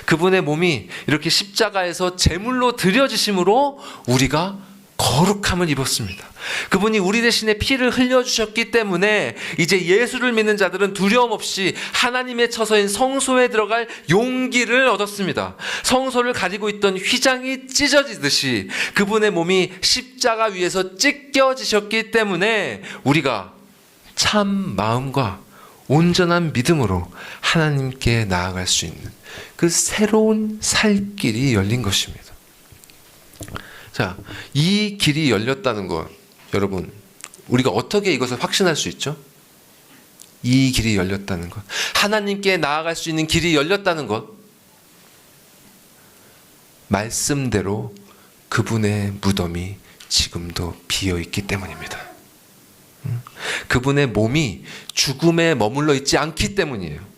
그분의 몸이 이렇게 십자가에서 제물로 드려지심으로 우리가 거룩함을 입었습니다. 그분이 우리 대신에 피를 흘려주셨기 때문에 이제 예수를 믿는 자들은 두려움 없이 하나님의 처소인 성소에 들어갈 용기를 얻었습니다. 성소를 가지고 있던 휘장이 찢어지듯이 그분의 몸이 십자가 위에서 찢겨지셨기 때문에 우리가 참 마음과 온전한 믿음으로 하나님께 나아갈 수 있는 그 새로운 살 길이 열린 것입니다. 자, 이 길이 열렸다는 것, 여러분, 우리가 어떻게 이것을 확신할 수 있죠? 이 길이 열렸다는 것, 하나님께 나아갈 수 있는 길이 열렸다는 것, 말씀대로 그분의 무덤이 지금도 비어 있기 때문입니다. 그분의 몸이 죽음에 머물러 있지 않기 때문이에요.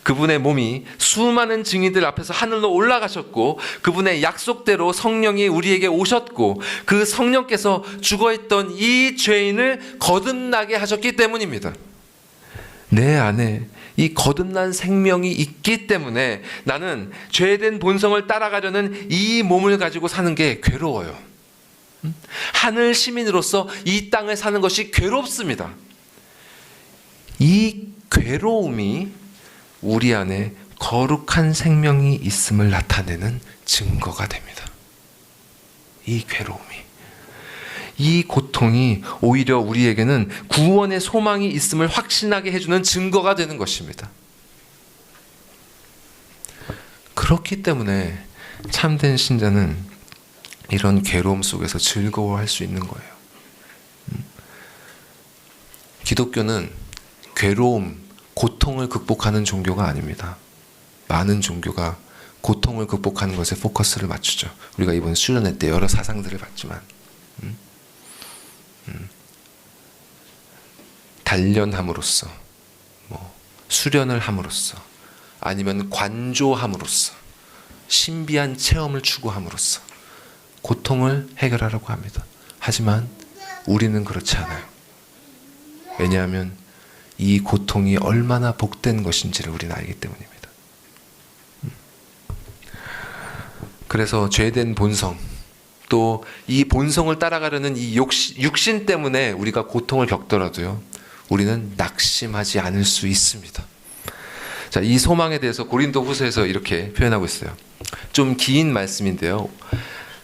그분의 몸이 수많은 증인들 앞에서 하늘로 올라가셨고 그분의 약속대로 성령이 우리에게 오셨고 그 성령께서 죽어있던 이 죄인을 거듭나게 하셨기 때문입니다. 내 안에 이 거듭난 생명이 있기 때문에 나는 죄된 본성을 따라가려는 이 몸을 가지고 사는 게 괴로워요. 하늘 시민으로서 이 땅을 사는 것이 괴롭습니다. 이 괴로움이 우리 안에 거룩한 생명이 있음을 나타내는 증거가 됩니다. 이 괴로움이, 이 고통이 오히려 우리에게는 구원의 소망이 있음을 확신하게 해주는 증거가 되는 것입니다. 그렇기 때문에 참된 신자는 이런 괴로움 속에서 즐거워할 수 있는 거예요. 기독교는 괴로움, 고통을 극복하는 종교가 아닙니다. 많은 종교가 고통을 극복하는 것에 포커스를 맞추죠. 우리가 이번 수련회 때 여러 사상들을 봤지만 단련함으로써, 수련을 함으로써, 아니면 관조함으로써, 신비한 체험을 추구함으로써 고통을 해결하려고 합니다. 하지만 우리는 그렇지 않아요. 왜냐하면 이 고통이 얼마나 복된 것인지를 우리는 알기 때문입니다. 그래서 죄된 본성, 또 이 본성을 따라가려는 이 육신 때문에 우리가 고통을 겪더라도요, 우리는 낙심하지 않을 수 있습니다. 자, 이 소망에 대해서 고린도 후서에서 이렇게 표현하고 있어요. 좀 긴 말씀인데요.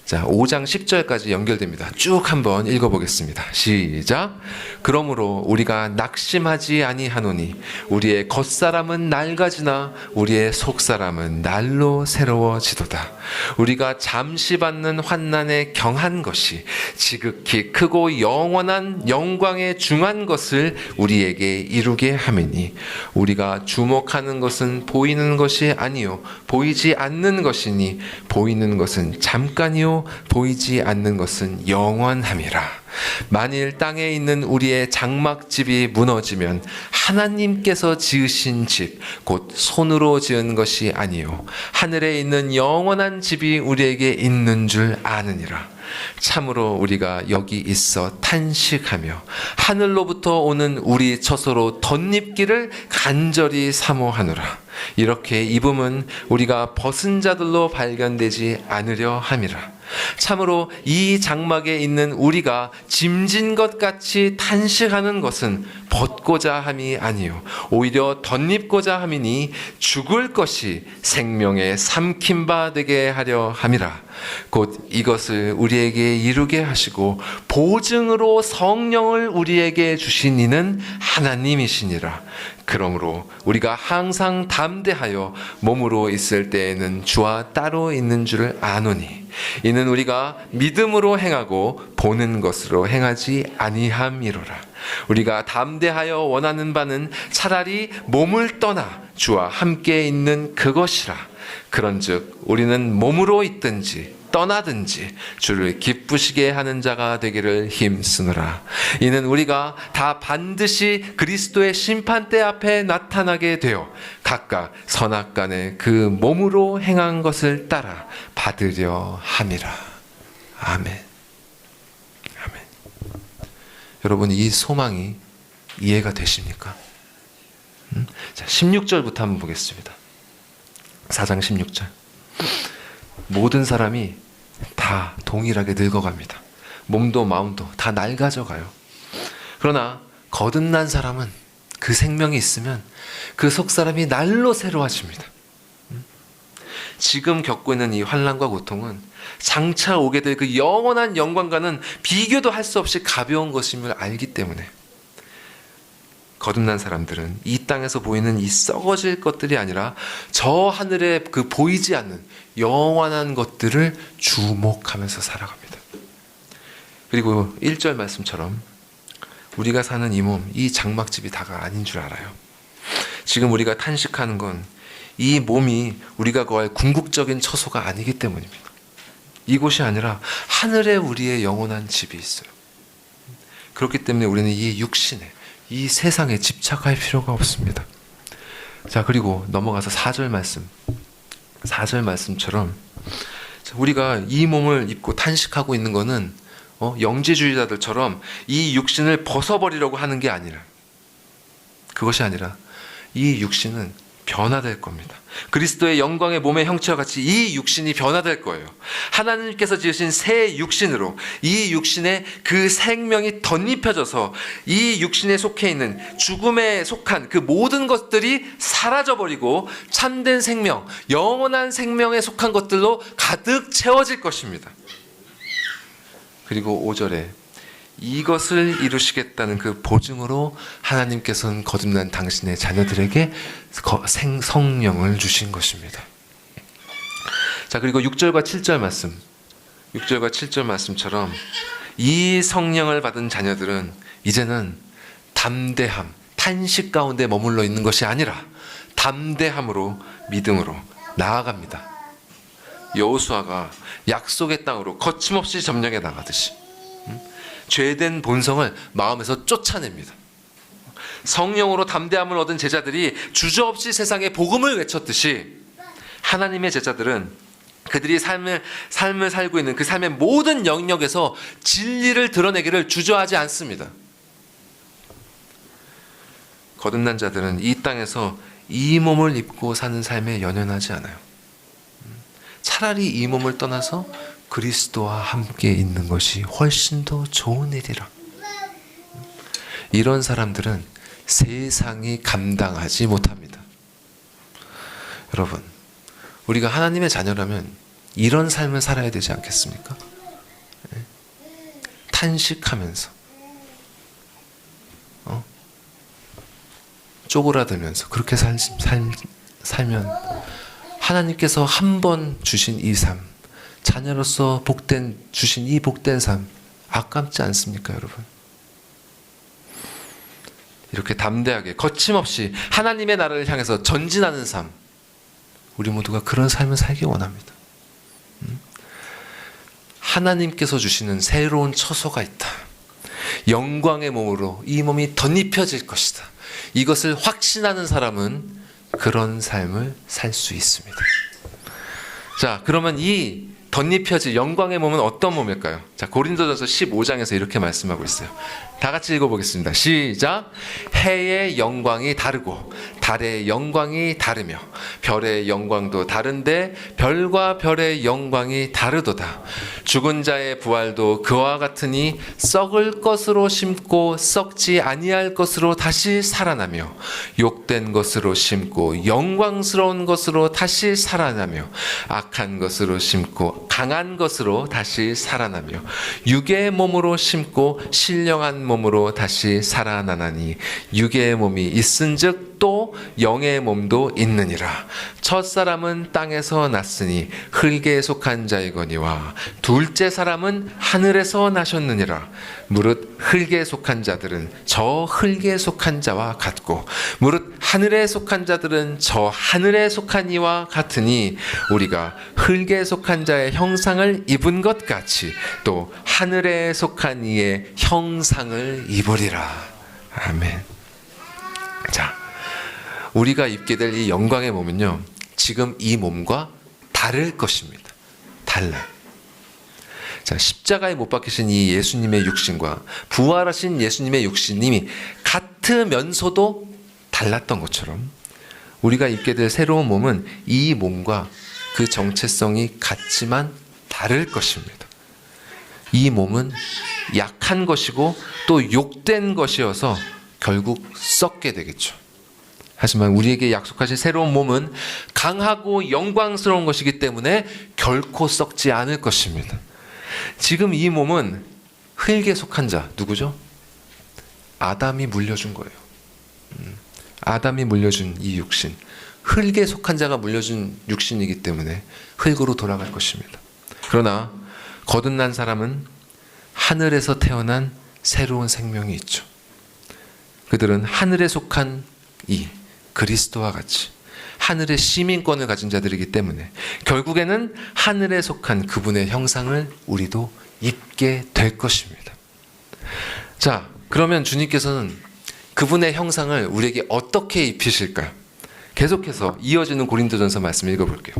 자, 5장 10절까지 연결됩니다. 쭉 한번 읽어보겠습니다. 시작. 그러므로 우리가 낙심하지 아니하노니 우리의 겉사람은 낡아지나 우리의 속사람은 날로 새로워지도다. 우리가 잠시 받는 환난에 경한 것이 지극히 크고 영원한 영광에 중한 것을 우리에게 이루게 함이니 우리가 주목하는 것은 보이는 것이 아니요 보이지 않는 것이니 보이는 것은 잠깐이요 보이지 않는 것은 영원함이라. 만일 땅에 있는 우리의 장막집이 무너지면 하나님께서 지으신 집, 곧 손으로 지은 것이 아니요 하늘에 있는 영원한 집이 우리에게 있는 줄 아느니라. 참으로 우리가 여기 있어 탄식하며 하늘로부터 오는 우리 처소로 덧입기를 간절히 사모하노라. 이렇게 입음은 우리가 벗은 자들로 발견되지 않으려 함이라. 참으로 이 장막에 있는 우리가 짐진 것 같이 탄식하는 것은 벗고자 함이 아니요 오히려 덧입고자 함이니 죽을 것이 생명에 삼킨 바 되게 하려 함이라. 곧 이것을 우리에게 이루게 하시고 보증으로 성령을 우리에게 주신 이는 하나님이시니라. 그러므로 우리가 항상 담대하여 몸으로 있을 때에는 주와 따로 있는 줄을 아노니 이는 우리가 믿음으로 행하고 보는 것으로 행하지 아니함이로라. 우리가 담대하여 원하는 바는 차라리 몸을 떠나 주와 함께 있는 그것이라. 그런즉 우리는 몸으로 있든지 떠나든지 주를 기쁘시게 하는 자가 되기를 힘쓰노라. 이는 우리가 다 반드시 그리스도의 심판대 앞에 나타나게 되어 각각 선악간에 그 몸으로 행한 것을 따라 받으려 함이라. 아멘. 아멘. 여러분, 이 소망이 이해가 되십니까? 자, 16절부터 한번 보겠습니다. 4장 16절. 모든 사람이 다 동일하게 늙어갑니다. 몸도 마음도 다 낡아져 가요. 그러나 거듭난 사람은 그 생명이 있으면 그 속사람이 날로 새로워집니다. 지금 겪고 있는 이 환난과 고통은 장차 오게 될 그 영원한 영광과는 비교도 할 수 없이 가벼운 것임을 알기 때문에 거듭난 사람들은 이 땅에서 보이는 이 썩어질 것들이 아니라 저 하늘에 그 보이지 않는 영원한 것들을 주목하면서 살아갑니다. 그리고 1절 말씀처럼 우리가 사는 이 몸, 이 장막집이 다가 아닌 줄 알아요. 지금 우리가 탄식하는 건 이 몸이 우리가 거할 궁극적인 처소가 아니기 때문입니다. 이곳이 아니라 하늘에 우리의 영원한 집이 있어요. 그렇기 때문에 우리는 이 육신에, 이 세상에 집착할 필요가 없습니다. 자, 그리고 넘어가서 4절 말씀. 4절 말씀처럼 우리가 이 몸을 입고 탄식하고 있는 거는 영지주의자들처럼 이 육신을 벗어버리려고 하는 게 아니라, 그것이 아니라 이 육신은 변화될 겁니다. 그리스도의 영광의 몸의 형체와 같이 이 육신이 변화될 거예요. 하나님께서 지으신 새 육신으로 이 육신에 그 생명이 덧입혀져서 이 육신에 속해 있는 죽음에 속한 그 모든 것들이 사라져버리고 참된 생명, 영원한 생명에 속한 것들로 가득 채워질 것입니다. 그리고 5절에 이것을 이루시겠다는 그 보증으로 하나님께서는 거듭난 당신의 자녀들에게 성령을 주신 것입니다. 자, 그리고 6절과 7절 말씀. 6절과 7절 말씀처럼 이 성령을 받은 자녀들은 이제는 담대함, 탄식 가운데 머물러 있는 것이 아니라 담대함으로 믿음으로 나아갑니다. 여호수아가 약속의 땅으로 거침없이 점령해 나가듯이 죄된 본성을 마음에서 쫓아냅니다. 성령으로 담대함을 얻은 제자들이 주저없이 세상에 복음을 외쳤듯이 하나님의 제자들은 그들이 삶을 살고 있는 그 삶의 모든 영역에서 진리를 드러내기를 주저하지 않습니다. 거듭난 자들은 이 땅에서 이 몸을 입고 사는 삶에 연연하지 않아요. 차라리 이 몸을 떠나서 그리스도와 함께 있는 것이 훨씬 더 좋은 일이라. 이런 사람들은 세상이 감당하지 못합니다. 여러분, 우리가 하나님의 자녀라면 이런 삶을 살아야 되지 않겠습니까? 탄식하면서 쪼그라들면서 그렇게 살면 하나님께서 한 번 주신 이 삶, 자녀로서 주신 이 복된 삶 아깝지 않습니까, 여러분? 이렇게 담대하게 거침없이 하나님의 나라를 향해서 전진하는 삶, 우리 모두가 그런 삶을 살기 원합니다. 하나님께서 주시는 새로운 처소가 있다. 영광의 몸으로 이 몸이 덧입혀질 것이다. 이것을 확신하는 사람은 그런 삶을 살 수 있습니다. 자, 그러면 이 덧입혀질 영광의 몸은 어떤 몸일까요? 자, 고린도전서 15장에서 이렇게 말씀하고 있어요. 다 같이 읽어보겠습니다. 시작. 해의 영광이 다르고 달의 영광이 다르며 별의 영광도 다른데 별과 별의 영광이 다르도다. 죽은 자의 부활도 그와 같으니 썩을 것으로 심고 썩지 아니할 것으로 다시 살아나며 욕된 것으로 심고 영광스러운 것으로 다시 살아나며 악한 것으로 심고 강한 것으로 다시 살아나며 육의 몸으로 심고 신령한 몸으로 다시 살아나나니 육의 몸이 있은즉 또 영의 몸도 있느니라. 첫사람은 땅에서 났으니 흙에 속한 자이거니와 둘째 사람은 하늘에서 나셨느니라. 무릇 흙에 속한 자들은 저 흙에 속한 자와 같고 무릇 하늘에 속한 자들은 저 하늘에 속한 이와 같으니 우리가 흙에 속한 자의 형상을 입은 것 같이 또 하늘에 속한 이의 형상을 입으리라. 아멘. 자, 우리가 입게 될 이 영광의 몸은요, 지금 이 몸과 다를 것입니다. 달라요. 자, 십자가에 못 박히신 이 예수님의 육신과 부활하신 예수님의 육신이 같으면서도 달랐던 것처럼 우리가 입게 될 새로운 몸은 이 몸과 그 정체성이 같지만 다를 것입니다. 이 몸은 약한 것이고 또 욕된 것이어서 결국 썩게 되겠죠. 하지만 우리에게 약속하신 새로운 몸은 강하고 영광스러운 것이기 때문에 결코 썩지 않을 것입니다. 지금 이 몸은 흙에 속한 자, 누구죠? 아담이 물려준 거예요. 아담이 물려준 이 육신, 흙에 속한 자가 물려준 육신이기 때문에 흙으로 돌아갈 것입니다. 그러나 거듭난 사람은 하늘에서 태어난 새로운 생명이 있죠. 그들은 하늘에 속한 이 그리스도와 같이 하늘의 시민권을 가진 자들이기 때문에 결국에는 하늘에 속한 그분의 형상을 우리도 입게 될 것입니다. 자, 그러면 주님께서는 그분의 형상을 우리에게 어떻게 입히실까요? 계속해서 이어지는 고린도전서 말씀 읽어볼게요.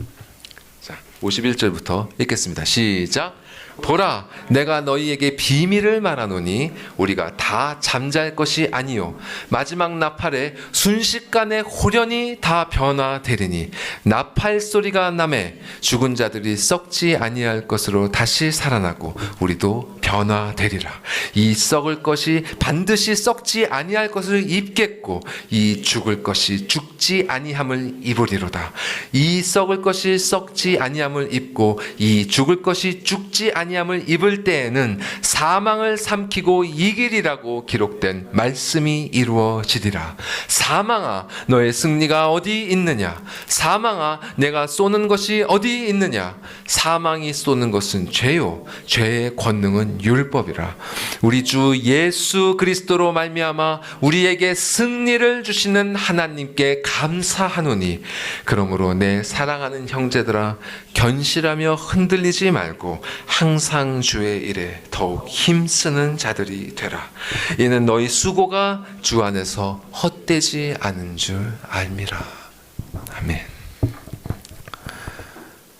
자, 51절부터 읽겠습니다. 시작. 보라, 내가 너희에게 비밀을 말하노니 우리가 다 잠잘 것이 아니요 마지막 나팔에 순식간에 홀연히 다 변화되리니 나팔 소리가 나매 죽은 자들이 썩지 아니할 것으로 다시 살아나고 우리도 변화되리라. 이 썩을 것이 반드시 썩지 아니할 것을 입겠고 이 죽을 것이 죽지 아니함을 입으리로다. 이 썩을 것이 썩지 아니함을 입고 이 죽을 것이 죽지 아니함을 입을 때에는 사망을 삼키고 이기리라고 기록된 말씀이 이루어지리라. 사망아, 너의 승리가 어디 있느냐? 사망아, 내가 쏘는 것이 어디 있느냐? 사망이 쏘는 것은 죄요, 죄의 권능은 율법이라. 우리 주 예수 그리스도로 말미암아 우리에게 승리를 주시는 하나님께 감사하노니 그러므로 내 사랑하는 형제들아, 견실하며 흔들리지 말고 항상 주의 일에 더욱 힘쓰는 자들이 되라. 이는 너희 수고가 주 안에서 헛되지 않은 줄 알미라. 아멘.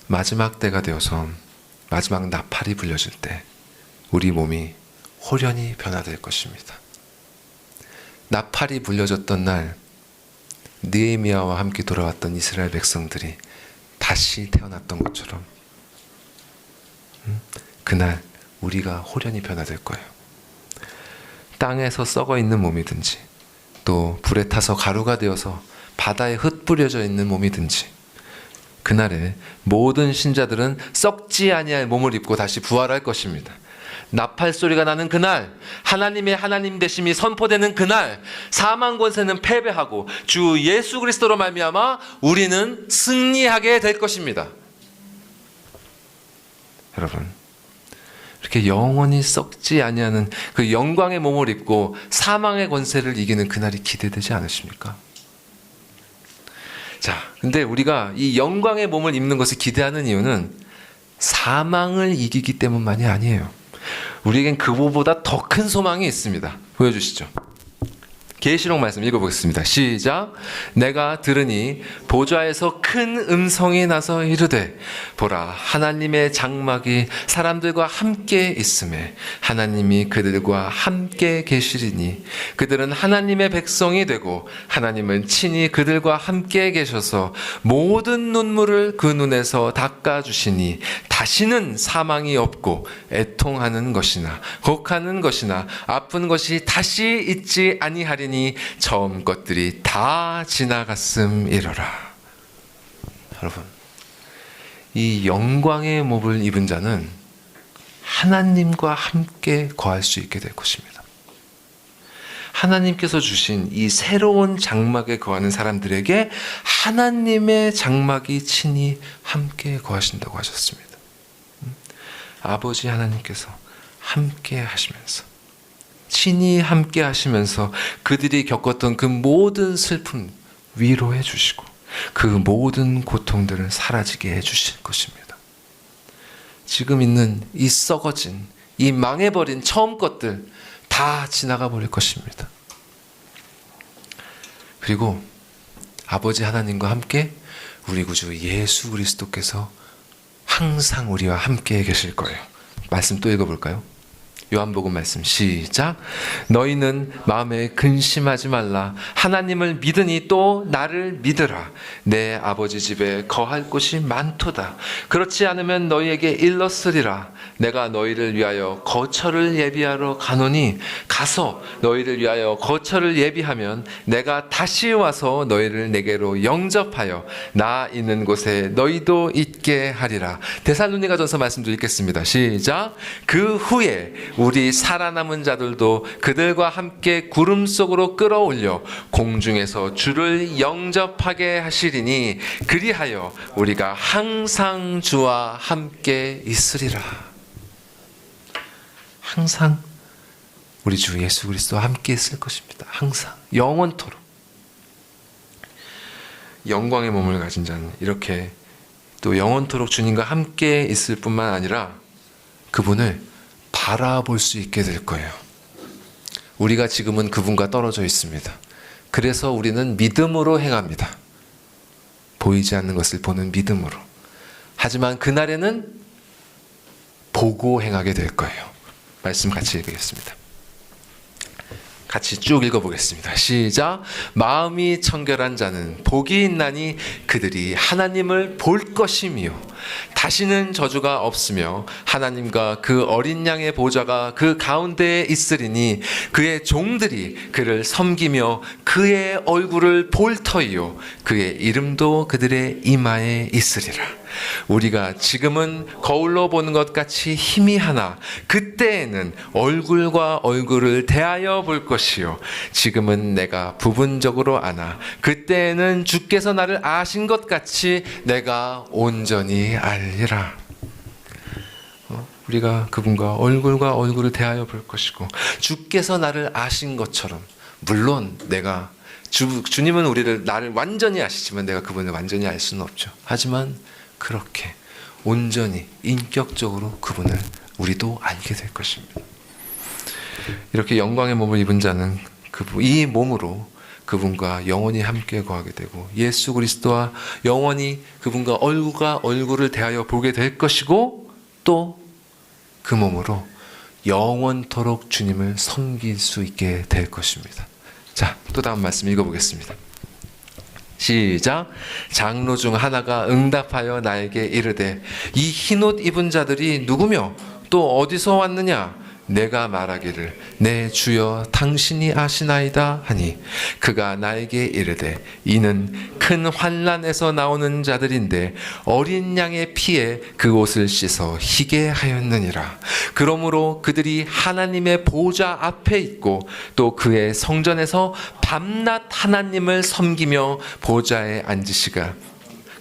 마지막 때가 되어서 마지막 나팔이 불려질 때 우리 몸이 홀연히 변화될 것입니다. 나팔이 불려졌던 날 느헤미야와 함께 돌아왔던 이스라엘 백성들이 다시 태어났던 것처럼 그날 우리가 홀연히 변화될 거예요. 땅에서 썩어 있는 몸이든지 또 불에 타서 가루가 되어서 바다에 흩뿌려져 있는 몸이든지 그날에 모든 신자들은 썩지 아니할 몸을 입고 다시 부활할 것입니다. 나팔 소리가 나는 그날, 하나님의 하나님 되심이 선포되는 그날, 사망 권세는 패배하고 주 예수 그리스도로 말미암아 우리는 승리하게 될 것입니다. 여러분, 이렇게 영원히 썩지 아니하는 그 영광의 몸을 입고 사망의 권세를 이기는 그날이 기대되지 않으십니까? 자, 근데 우리가 이 영광의 몸을 입는 것을 기대하는 이유는 사망을 이기기 때문만이 아니에요. 우리에겐 그보다 더 큰 소망이 있습니다. 보여주시죠. 계시록 말씀 읽어보겠습니다. 시작. 내가 들으니 보좌에서 큰 음성이 나서 이르되 보라, 하나님의 장막이 사람들과 함께 있음에 하나님이 그들과 함께 계시리니 그들은 하나님의 백성이 되고 하나님은 친히 그들과 함께 계셔서 모든 눈물을 그 눈에서 닦아주시니 다시는 사망이 없고 애통하는 것이나 곡하는 것이나 아픈 것이 다시 있지 아니하리니 처음 것들이 다 지나갔음이로라. 여러분, 이 영광의 몸을 입은 자는 하나님과 함께 거할 수 있게 될 것입니다. 하나님께서 주신 이 새로운 장막에 거하는 사람들에게 하나님의 장막이 친히 함께 거하신다고 하셨습니다. 아버지 하나님께서 함께 하시면서, 친히 함께 하시면서 그들이 겪었던 그 모든 슬픔 위로해 주시고 그 모든 고통들을 사라지게 해 주실 것입니다. 지금 있는 이 썩어진, 이 망해버린 처음 것들 다 지나가 버릴 것입니다. 그리고 아버지 하나님과 함께 우리 구주 예수 그리스도께서 항상 우리와 함께 계실 거예요. 말씀 또 읽어볼까요? 요한복음 말씀 시작. 너희는 마음에 근심하지 말라. 하나님을 믿으니 또 나를 믿으라. 내 아버지 집에 거할 곳이 많도다. 그렇지 않으면 너희에게 일렀으리라. 내가 너희를 위하여 거처를 예비하러 가노니 가서 너희를 위하여 거처를 예비하면 내가 다시 와서 너희를 내게로 영접하여 나 있는 곳에 너희도 있게 하리라. 데살로니가전서 말씀도 읽겠습니다. 시작. 그 후에 우리 살아남은 자들도 그들과 함께 구름 속으로 끌어올려 공중에서 주를 영접하게 하시리니 그리하여 우리가 항상 주와 함께 있으리라. 항상 우리 주 예수 그리스도와 함께 있을 것입니다. 항상 영원토록. 영광의 몸을 가진 자는 이렇게 또 영원토록 주님과 함께 있을 뿐만 아니라 그분을 바라볼 수 있게 될 거예요. 우리가 지금은 그분과 떨어져 있습니다. 그래서 우리는 믿음으로 행합니다. 보이지 않는 것을 보는 믿음으로. 하지만 그날에는 보고 행하게 될 거예요. 말씀 같이 읽겠습니다. 같이 쭉 읽어보겠습니다. 시작. 마음이 청결한 자는 복이 있나니 그들이 하나님을 볼 것이며 다시는 저주가 없으며 하나님과 그 어린 양의 보좌가 그 가운데에 있으리니 그의 종들이 그를 섬기며 그의 얼굴을 볼 터이요 그의 이름도 그들의 이마에 있으리라. 우리가 지금은 거울로 보는 것 같이 희미하나 그때에는 얼굴과 얼굴을 대하여 볼 것이요 지금은 내가 부분적으로 아나 그때에는 주께서 나를 아신 것 같이 내가 온전히 알리라. 우리가 그분과 얼굴을 대하여 볼 것이고 주께서 나를 아신 것처럼, 물론 내가 주님은 나를 완전히 아시지만 내가 그분을 완전히 알 수는 없죠. 하지만 그렇게 온전히 인격적으로 그분을 우리도 알게 될 것입니다. 이렇게 영광의 몸을 입은 자는 이 몸으로 그분과 영원히 함께 거하게 되고 예수 그리스도와 영원히 그분과 얼굴과 얼굴을 대하여 보게 될 것이고 또 그 몸으로 영원토록 주님을 섬길 수 있게 될 것입니다. 자, 또 다음 말씀 읽어보겠습니다. 시작. 장로 중 하나가 응답하여 나에게 이르되 이 흰옷 입은 자들이 누구며 또 어디서 왔느냐? 내가 말하기를 내 주여 당신이 아시나이다 하니 그가 나에게 이르되 이는 큰 환난에서 나오는 자들인데 어린 양의 피에 그 옷을 씻어 희게 하였느니라. 그러므로 그들이 하나님의 보좌 앞에 있고 또 그의 성전에서 밤낮 하나님을 섬기며 보좌에 앉으시가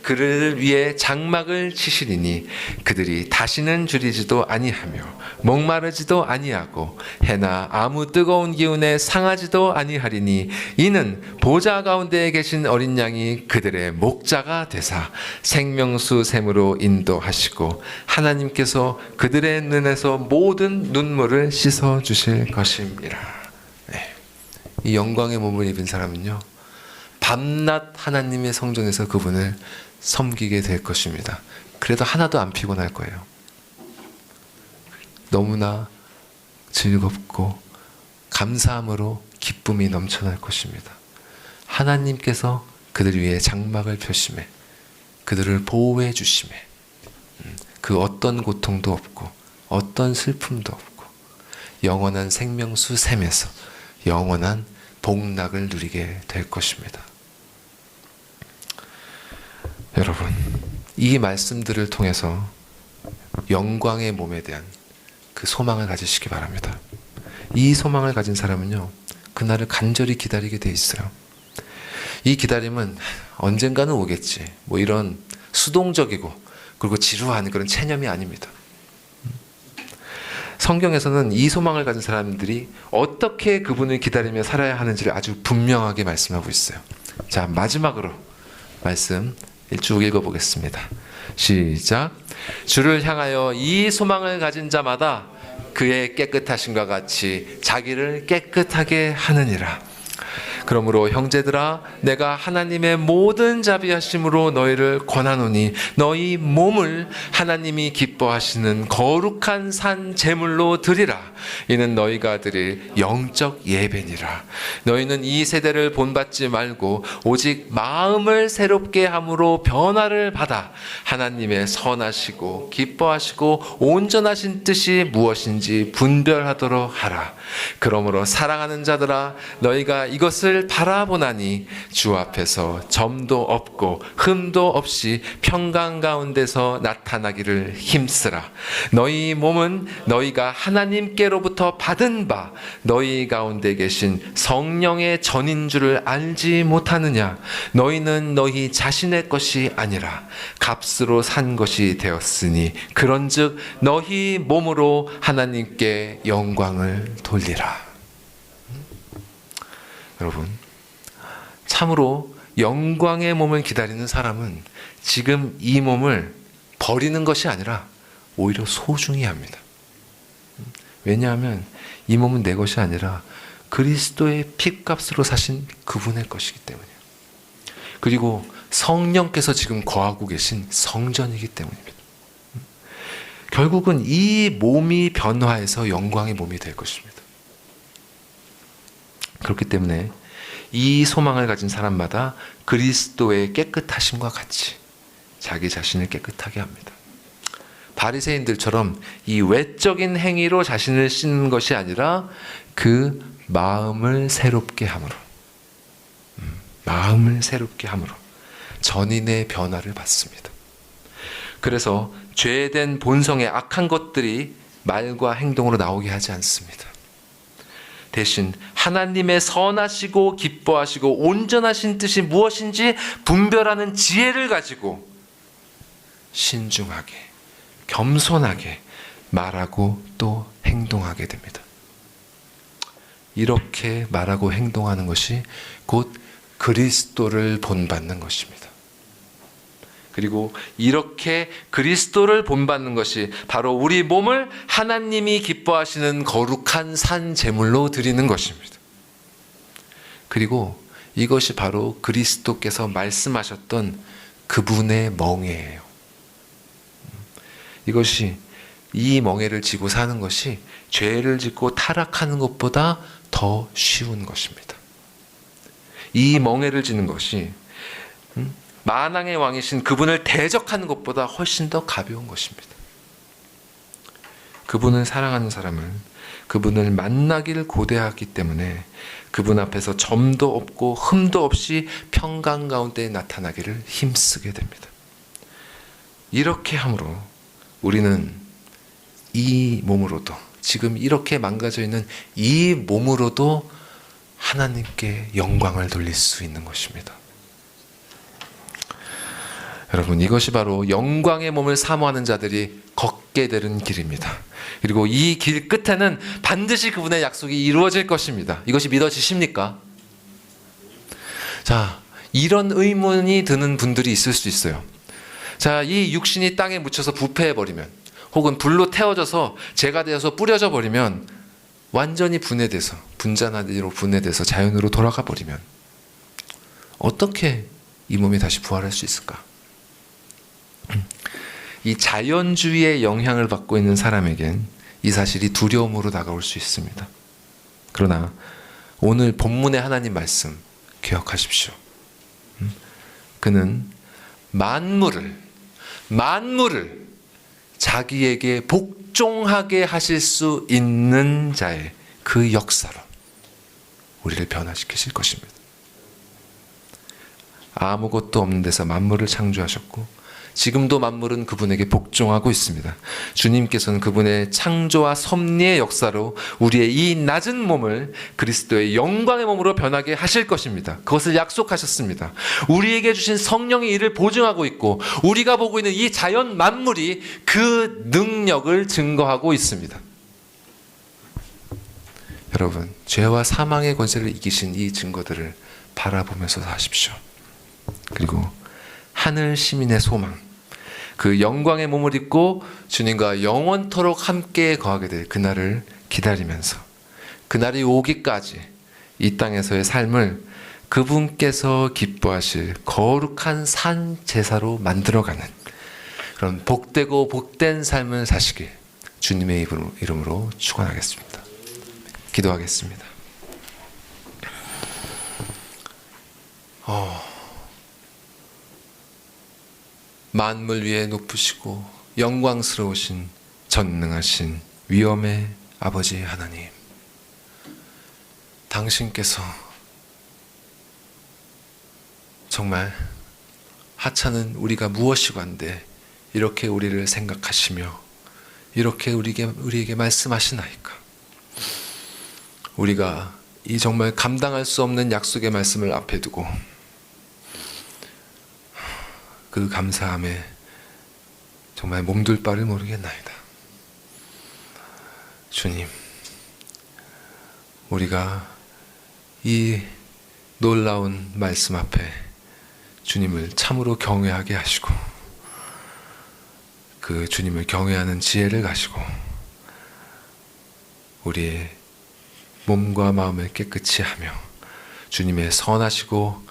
그를 위해 장막을 치시리니 그들이 다시는 줄이지도 아니하며 목마르지도 아니하고 해나 아무 뜨거운 기운에 상하지도 아니하리니 이는 보좌 가운데에 계신 어린 양이 그들의 목자가 되사 생명수 샘으로 인도하시고 하나님께서 그들의 눈에서 모든 눈물을 씻어 주실 것임이라. 네. 이 영광의 몸을 입은 사람은요, 밤낮 하나님의 성전에서 그분을 섬기게 될 것입니다. 그래도 하나도 안 피곤할 거예요. 너무나 즐겁고 감사함으로 기쁨이 넘쳐날 것입니다. 하나님께서 그들 위해 장막을 펴심에 그들을 보호해 주심에 그 어떤 고통도 없고 어떤 슬픔도 없고 영원한 생명수 샘에서 영원한 복락을 누리게 될 것입니다. 여러분, 이 말씀들을 통해서 영광의 몸에 대한 그 소망을 가지시기 바랍니다. 이 소망을 가진 사람은요, 그날을 간절히 기다리게 돼 있어요. 이 기다림은 언젠가는 오겠지, 뭐 이런 수동적이고 그리고 지루한 그런 체념이 아닙니다. 성경에서는 이 소망을 가진 사람들이 어떻게 그분을 기다리며 살아야 하는지를 아주 분명하게 말씀하고 있어요. 자, 마지막으로 말씀 쭉 읽어보겠습니다. 시작. 주를 향하여 이 소망을 가진 자마다 그의 깨끗하심과 같이 자기를 깨끗하게 하느니라. 그러므로 형제들아, 내가 하나님의 모든 자비하심으로 너희를 권하노니 너희 몸을 하나님이 기뻐하시는 거룩한 산 제물로 드리라. 이는 너희가 드릴 영적 예배니라. 너희는 이 세대를 본받지 말고 오직 마음을 새롭게 함으로 변화를 받아 하나님의 선하시고 기뻐하시고 온전하신 뜻이 무엇인지 분별하도록 하라. 그러므로 사랑하는 자들아, 너희가 이것을 바라보나니 주 앞에서 점도 없고 흠도 없이 평강 가운데서 나타나기를 힘쓰라. 너희 몸은 너희가 하나님께로부터 받은 바 너희 가운데 계신 성령의 전인 줄을 알지 못하느냐. 너희는 너희 자신의 것이 아니라 값으로 산 것이 되었으니 그런즉 너희 몸으로 하나님께 영광을 돌리라. 여러분, 참으로 영광의 몸을 기다리는 사람은 지금 이 몸을 버리는 것이 아니라 오히려 소중히 합니다. 왜냐하면 이 몸은 내 것이 아니라 그리스도의 피값으로 사신 그분의 것이기 때문이에요. 그리고 성령께서 지금 거하고 계신 성전이기 때문입니다. 결국은 이 몸이 변화해서 영광의 몸이 될 것입니다. 그렇기 때문에 이 소망을 가진 사람마다 그리스도의 깨끗하심과 같이 자기 자신을 깨끗하게 합니다. 바리새인들처럼 이 외적인 행위로 자신을 씻는 것이 아니라 그 마음을 새롭게 함으로, 마음을 새롭게 함으로 전인의 변화를 받습니다. 그래서 죄된 본성의 악한 것들이 말과 행동으로 나오게 하지 않습니다. 대신 하나님의 선하시고 기뻐하시고 온전하신 뜻이 무엇인지 분별하는 지혜를 가지고 신중하게, 겸손하게 말하고 또 행동하게 됩니다. 이렇게 말하고 행동하는 것이 곧 그리스도를 본받는 것입니다. 그리고 이렇게 그리스도를 본받는 것이 바로 우리 몸을 하나님이 기뻐하시는 거룩한 산 제물로 드리는 것입니다. 그리고 이것이 바로 그리스도께서 말씀하셨던 그분의 멍에예요. 이것이 이 멍에를 지고 사는 것이 죄를 짓고 타락하는 것보다 더 쉬운 것입니다. 이 멍에를 지는 것이 만왕의 왕이신 그분을 대적하는 것보다 훨씬 더 가벼운 것입니다. 그분을 사랑하는 사람은 그분을 만나길 고대하기 때문에 그분 앞에서 점도 없고 흠도 없이 평강 가운데 나타나기를 힘쓰게 됩니다. 이렇게 함으로 우리는 이 몸으로도, 지금 이렇게 망가져 있는 이 몸으로도 하나님께 영광을 돌릴 수 있는 것입니다. 여러분, 이것이 바로 영광의 몸을 사모하는 자들이 걷게 되는 길입니다. 그리고 이 길 끝에는 반드시 그분의 약속이 이루어질 것입니다. 이것이 믿어지십니까? 자, 이런 의문이 드는 분들이 있을 수 있어요. 자, 이 육신이 땅에 묻혀서 부패해버리면, 혹은 불로 태워져서 재가 되어서 뿌려져 버리면, 완전히 분해돼서, 분자나디로 분해돼서 자연으로 돌아가 버리면 어떻게 이 몸이 다시 부활할 수 있을까? 이 자연주의의 영향을 받고 있는 사람에겐 이 사실이 두려움으로 다가올 수 있습니다. 그러나 오늘 본문의 하나님 말씀 기억하십시오. 그는 만물을 자기에게 복종하게 하실 수 있는 자의 그 역사로 우리를 변화시키실 것입니다. 아무것도 없는 데서 만물을 창조하셨고 지금도 만물은 그분에게 복종하고 있습니다. 주님께서는 그분의 창조와 섭리의 역사로 우리의 이 낮은 몸을 그리스도의 영광의 몸으로 변하게 하실 것입니다. 그것을 약속하셨습니다. 우리에게 주신 성령의 일을 보증하고 있고 우리가 보고 있는 이 자연 만물이 그 능력을 증거하고 있습니다. 여러분, 죄와 사망의 권세를 이기신 이 증거들을 바라보면서 사십시오. 그리고 하늘 시민의 소망, 그 영광의 몸을 입고 주님과 영원토록 함께 거하게 될 그날을 기다리면서 그날이 오기까지 이 땅에서의 삶을 그분께서 기뻐하실 거룩한 산 제사로 만들어가는 그런 복되고 복된 삶을 사시길 주님의 이름으로 축원하겠습니다. 기도하겠습니다. 만물 위에 높으시고 영광스러우신 전능하신 위엄의 아버지 하나님, 당신께서 정말 하찮은 우리가 무엇이고 한데 이렇게 우리를 생각하시며 이렇게 우리에게 말씀하시나이까. 우리가 이 정말 감당할 수 없는 약속의 말씀을 앞에 두고 그 감사함에 정말 몸둘 바를 모르겠나이다. 주님, 우리가 이 놀라운 말씀 앞에 주님을 참으로 경외하게 하시고 그 주님을 경외하는 지혜를 가지고 우리의 몸과 마음을 깨끗이 하며 주님의 선하시고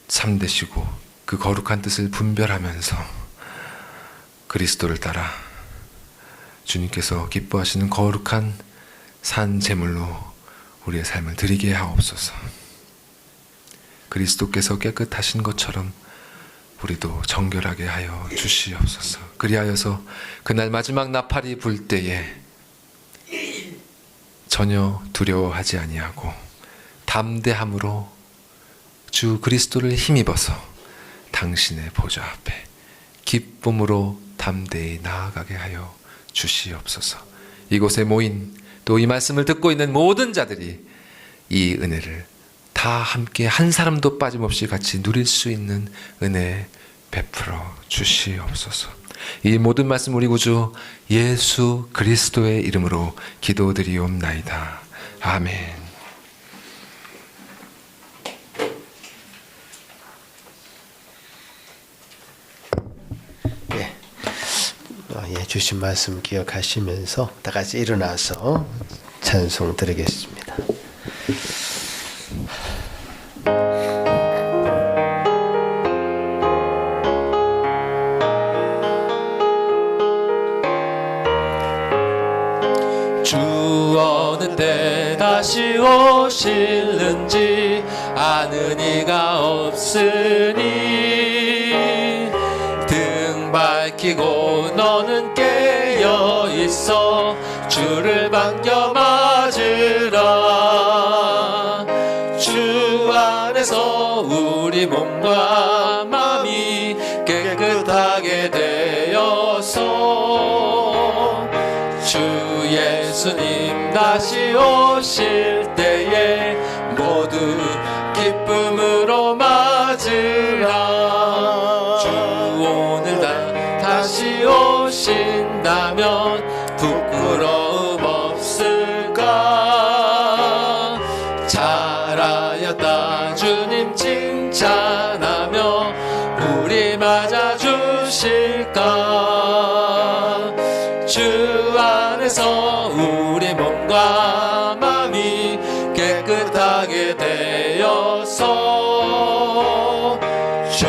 참되시고 그 거룩한 뜻을 분별하면서 그리스도를 따라 주님께서 기뻐하시는 거룩한 산 제물로 우리의 삶을 드리게 하옵소서. 그리스도께서 깨끗하신 것처럼 우리도 정결하게 하여 주시옵소서. 그리하여서 그날 마지막 나팔이 불 때에 전혀 두려워하지 아니하고 담대함으로 주 그리스도를 힘입어서 당신의 보좌 앞에 기쁨으로 담대히 나아가게 하여 주시옵소서. 이곳에 모인 또 이 말씀을 듣고 있는 모든 자들이 이 은혜를 다 함께 한 사람도 빠짐없이 같이 누릴 수 있는 은혜 베풀어 주시옵소서. 이 모든 말씀 우리 구주 예수 그리스도의 이름으로 기도드리옵나이다. 아멘. 주신 말씀 기억하시면서 다 같이 일어나서 찬송 드리겠습니다. 주 어느 때 다시 오실는지 아는 이가 없으니 등 밝히고 너는 깨어 있어 주를 반겨 맞으라. 주 안에서 우리 몸과 마음이 깨끗하게 되어서 주 예수님 다시 오실 때에 모두 기쁨으로 맞으라. 주 오늘 다시 오신다면 부끄러움 없을까. 잘하였다 주님 칭찬하며 우리 맞아 주실까. 주 안에서 우리 몸과 마음이 깨끗하게 되어서 주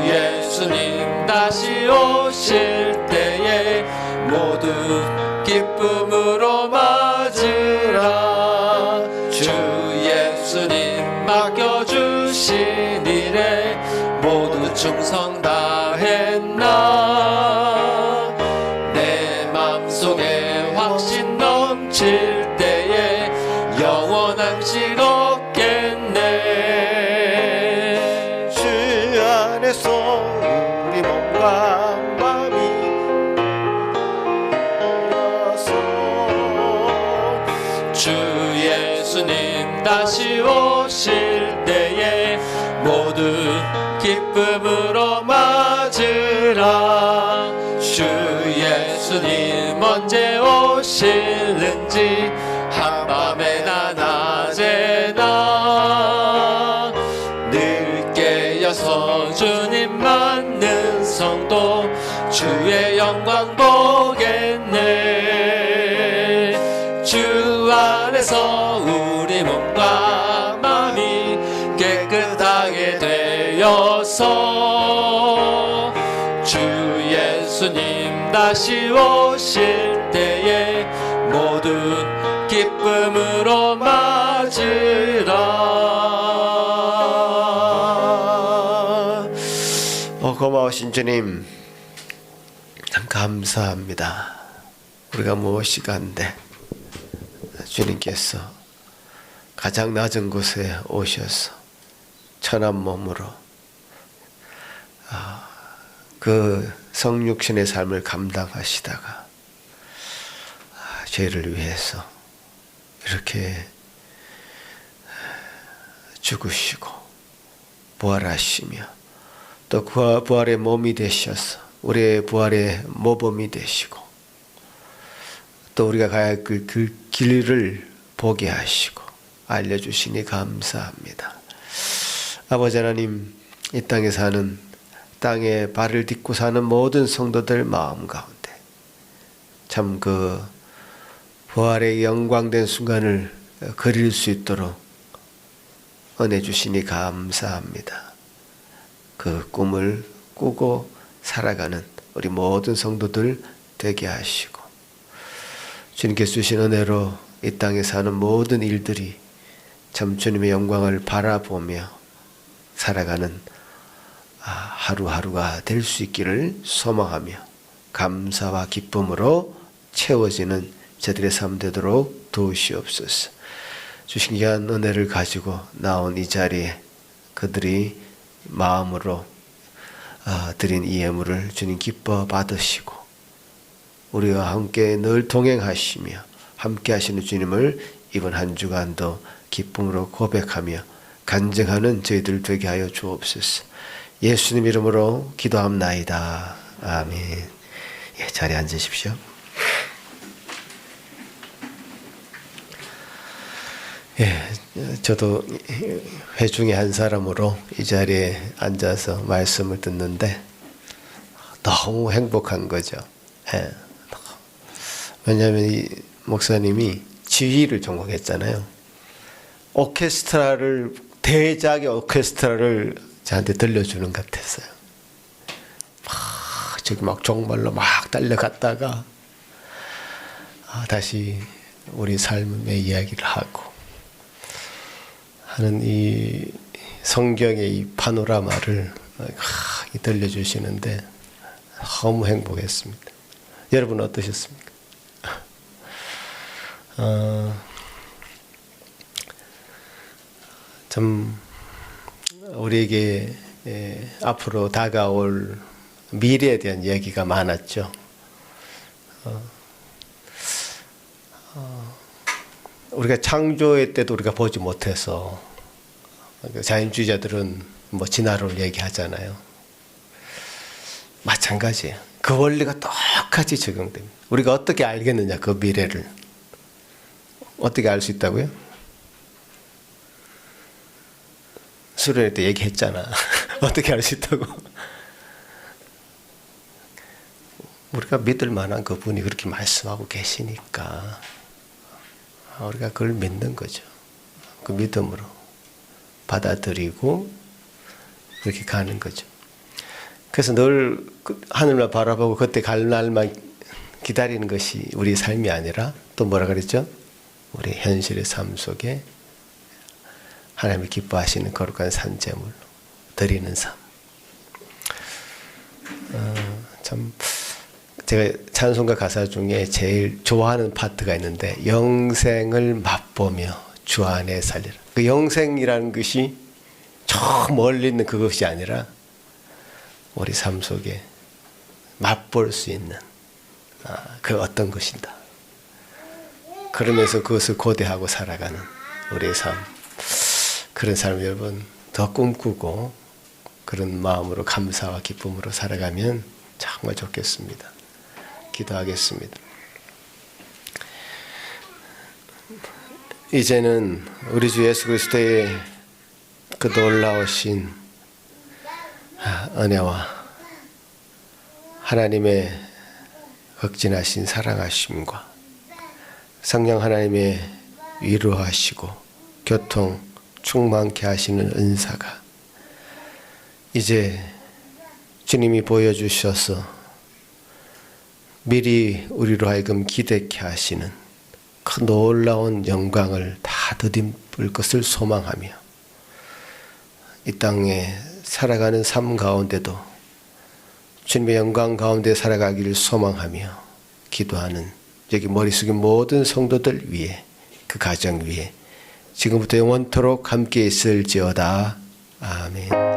예수님 다시 오실 때에 모두 기쁨으로 맞으라. 주 예수님 맡겨주신 일에 모두 충성 다했나. 내 맘속에 확신 넘칠 때에 영원한 실 얻겠네. 주 안에서 우리 몸과 마음이 주 예수님 다시 오실 때에 모두 기쁨으로 맞으라. 주 예수님 언제 오실는지 한밤에나 낮에나 늘 깨어서 주님 맞는 성도 주의 영광 보겠네. 주 안에서 우리 몸과 마음이 깨끗하게 되어서 주 예수님 다시 오실 때에 모두 기쁨으로 맞으라. 고마우신 주님 참 감사합니다. 우리가 무엇이가 한데 주님께서 가장 낮은 곳에 오셔서 천한 몸으로 그 성육신의 삶을 감당하시다가 죄를 위해서 이렇게 죽으시고 부활하시며 또 그 부활의 몸이 되셔서 우리의 부활의 모범이 되시고 또 우리가 가야 할 그 길을 보게 하시고 알려주시니 감사합니다. 아버지 하나님, 이 땅에 사는 땅에 발을 딛고 사는 모든 성도들 마음 가운데 참 그 부활의 영광된 순간을 그릴 수 있도록 은혜 주시니 감사합니다. 그 꿈을 꾸고 살아가는 우리 모든 성도들 되게 하시고 주님께서 주신 은혜로 이 땅에 사는 모든 일들이 참 주님의 영광을 바라보며 살아가는 하루하루가 될 수 있기를 소망하며 감사와 기쁨으로 채워지는 저들의 삶 되도록 도우시옵소서. 주신 귀한 은혜를 가지고 나온 이 자리에 그들이 마음으로 드린 이 예물을 주님 기뻐 받으시고 우리와 함께 늘 동행하시며 함께 하시는 주님을 이번 한 주간도 기쁨으로 고백하며 간증하는 저희들 되게 하여 주옵소서. 예수님 이름으로 기도합나이다. 아멘. 예, 자리에 앉으십시오. 예, 저도 회중의 한 사람으로 이 자리에 앉아서 말씀을 듣는데 너무 행복한 거죠. 예. 왜냐하면 이 목사님이 지휘를 전공했잖아요. 오케스트라를, 대작의 오케스트라를 저한테 들려주는 것 같았어요. 저기 막 정말로 막 달려갔다가 다시 우리 삶의 이야기를 하고 하는 이 성경의 이 파노라마를 들려주시는데 너무 행복했습니다. 여러분 어떠셨습니까? 좀 우리에게 앞으로 다가올 미래에 대한 얘기가 많았죠. 우리가 창조의 때도 우리가 보지 못해서 자연주의자들은 뭐 진화론을 얘기하잖아요. 마찬가지예요. 그 원리가 똑같이 적용됩니다. 우리가 어떻게 알겠느냐, 그 미래를. 어떻게 알 수 있다고요? 수련회 때 얘기했잖아. 어떻게 알 수 있다고? 우리가 믿을 만한 그분이 그렇게 말씀하고 계시니까 우리가 그걸 믿는 거죠. 그 믿음으로 받아들이고 그렇게 가는 거죠. 그래서 늘 하늘만 바라보고 그때 갈 날만 기다리는 것이 우리 삶이 아니라 또 뭐라 그랬죠? 우리 현실의 삶 속에 하나님이 기뻐하시는 거룩한 산재물 드리는 삶. 참 제가 찬송가 가사 중에 제일 좋아하는 파트가 있는데 영생을 맛보며 주 안에 살리라. 그 영생이라는 것이 저 멀리 있는 그것이 아니라 우리 삶 속에 맛볼 수 있는 그 어떤 것이다. 그러면서 그것을 고대하고 살아가는 우리의 삶. 그런 삶을 여러분 더 꿈꾸고 그런 마음으로 감사와 기쁨으로 살아가면 정말 좋겠습니다. 기도하겠습니다. 이제는 우리 주 예수 그리스도의 그 놀라우신 은혜와 하나님의 극진하신 사랑하심과 성령 하나님의 위로하시고 교통 충만케 하시는 은사가 이제 주님이 보여주셔서 미리 우리로 하여금 기대케 하시는 그 놀라운 영광을 다 덧입을 것을 소망하며 이 땅에 살아가는 삶 가운데도 주님의 영광 가운데 살아가기를 소망하며 기도하는 여기 머리 숙인 모든 성도들 위해 그 가정 위해 지금부터 영원토록 함께 있을지어다. 아멘.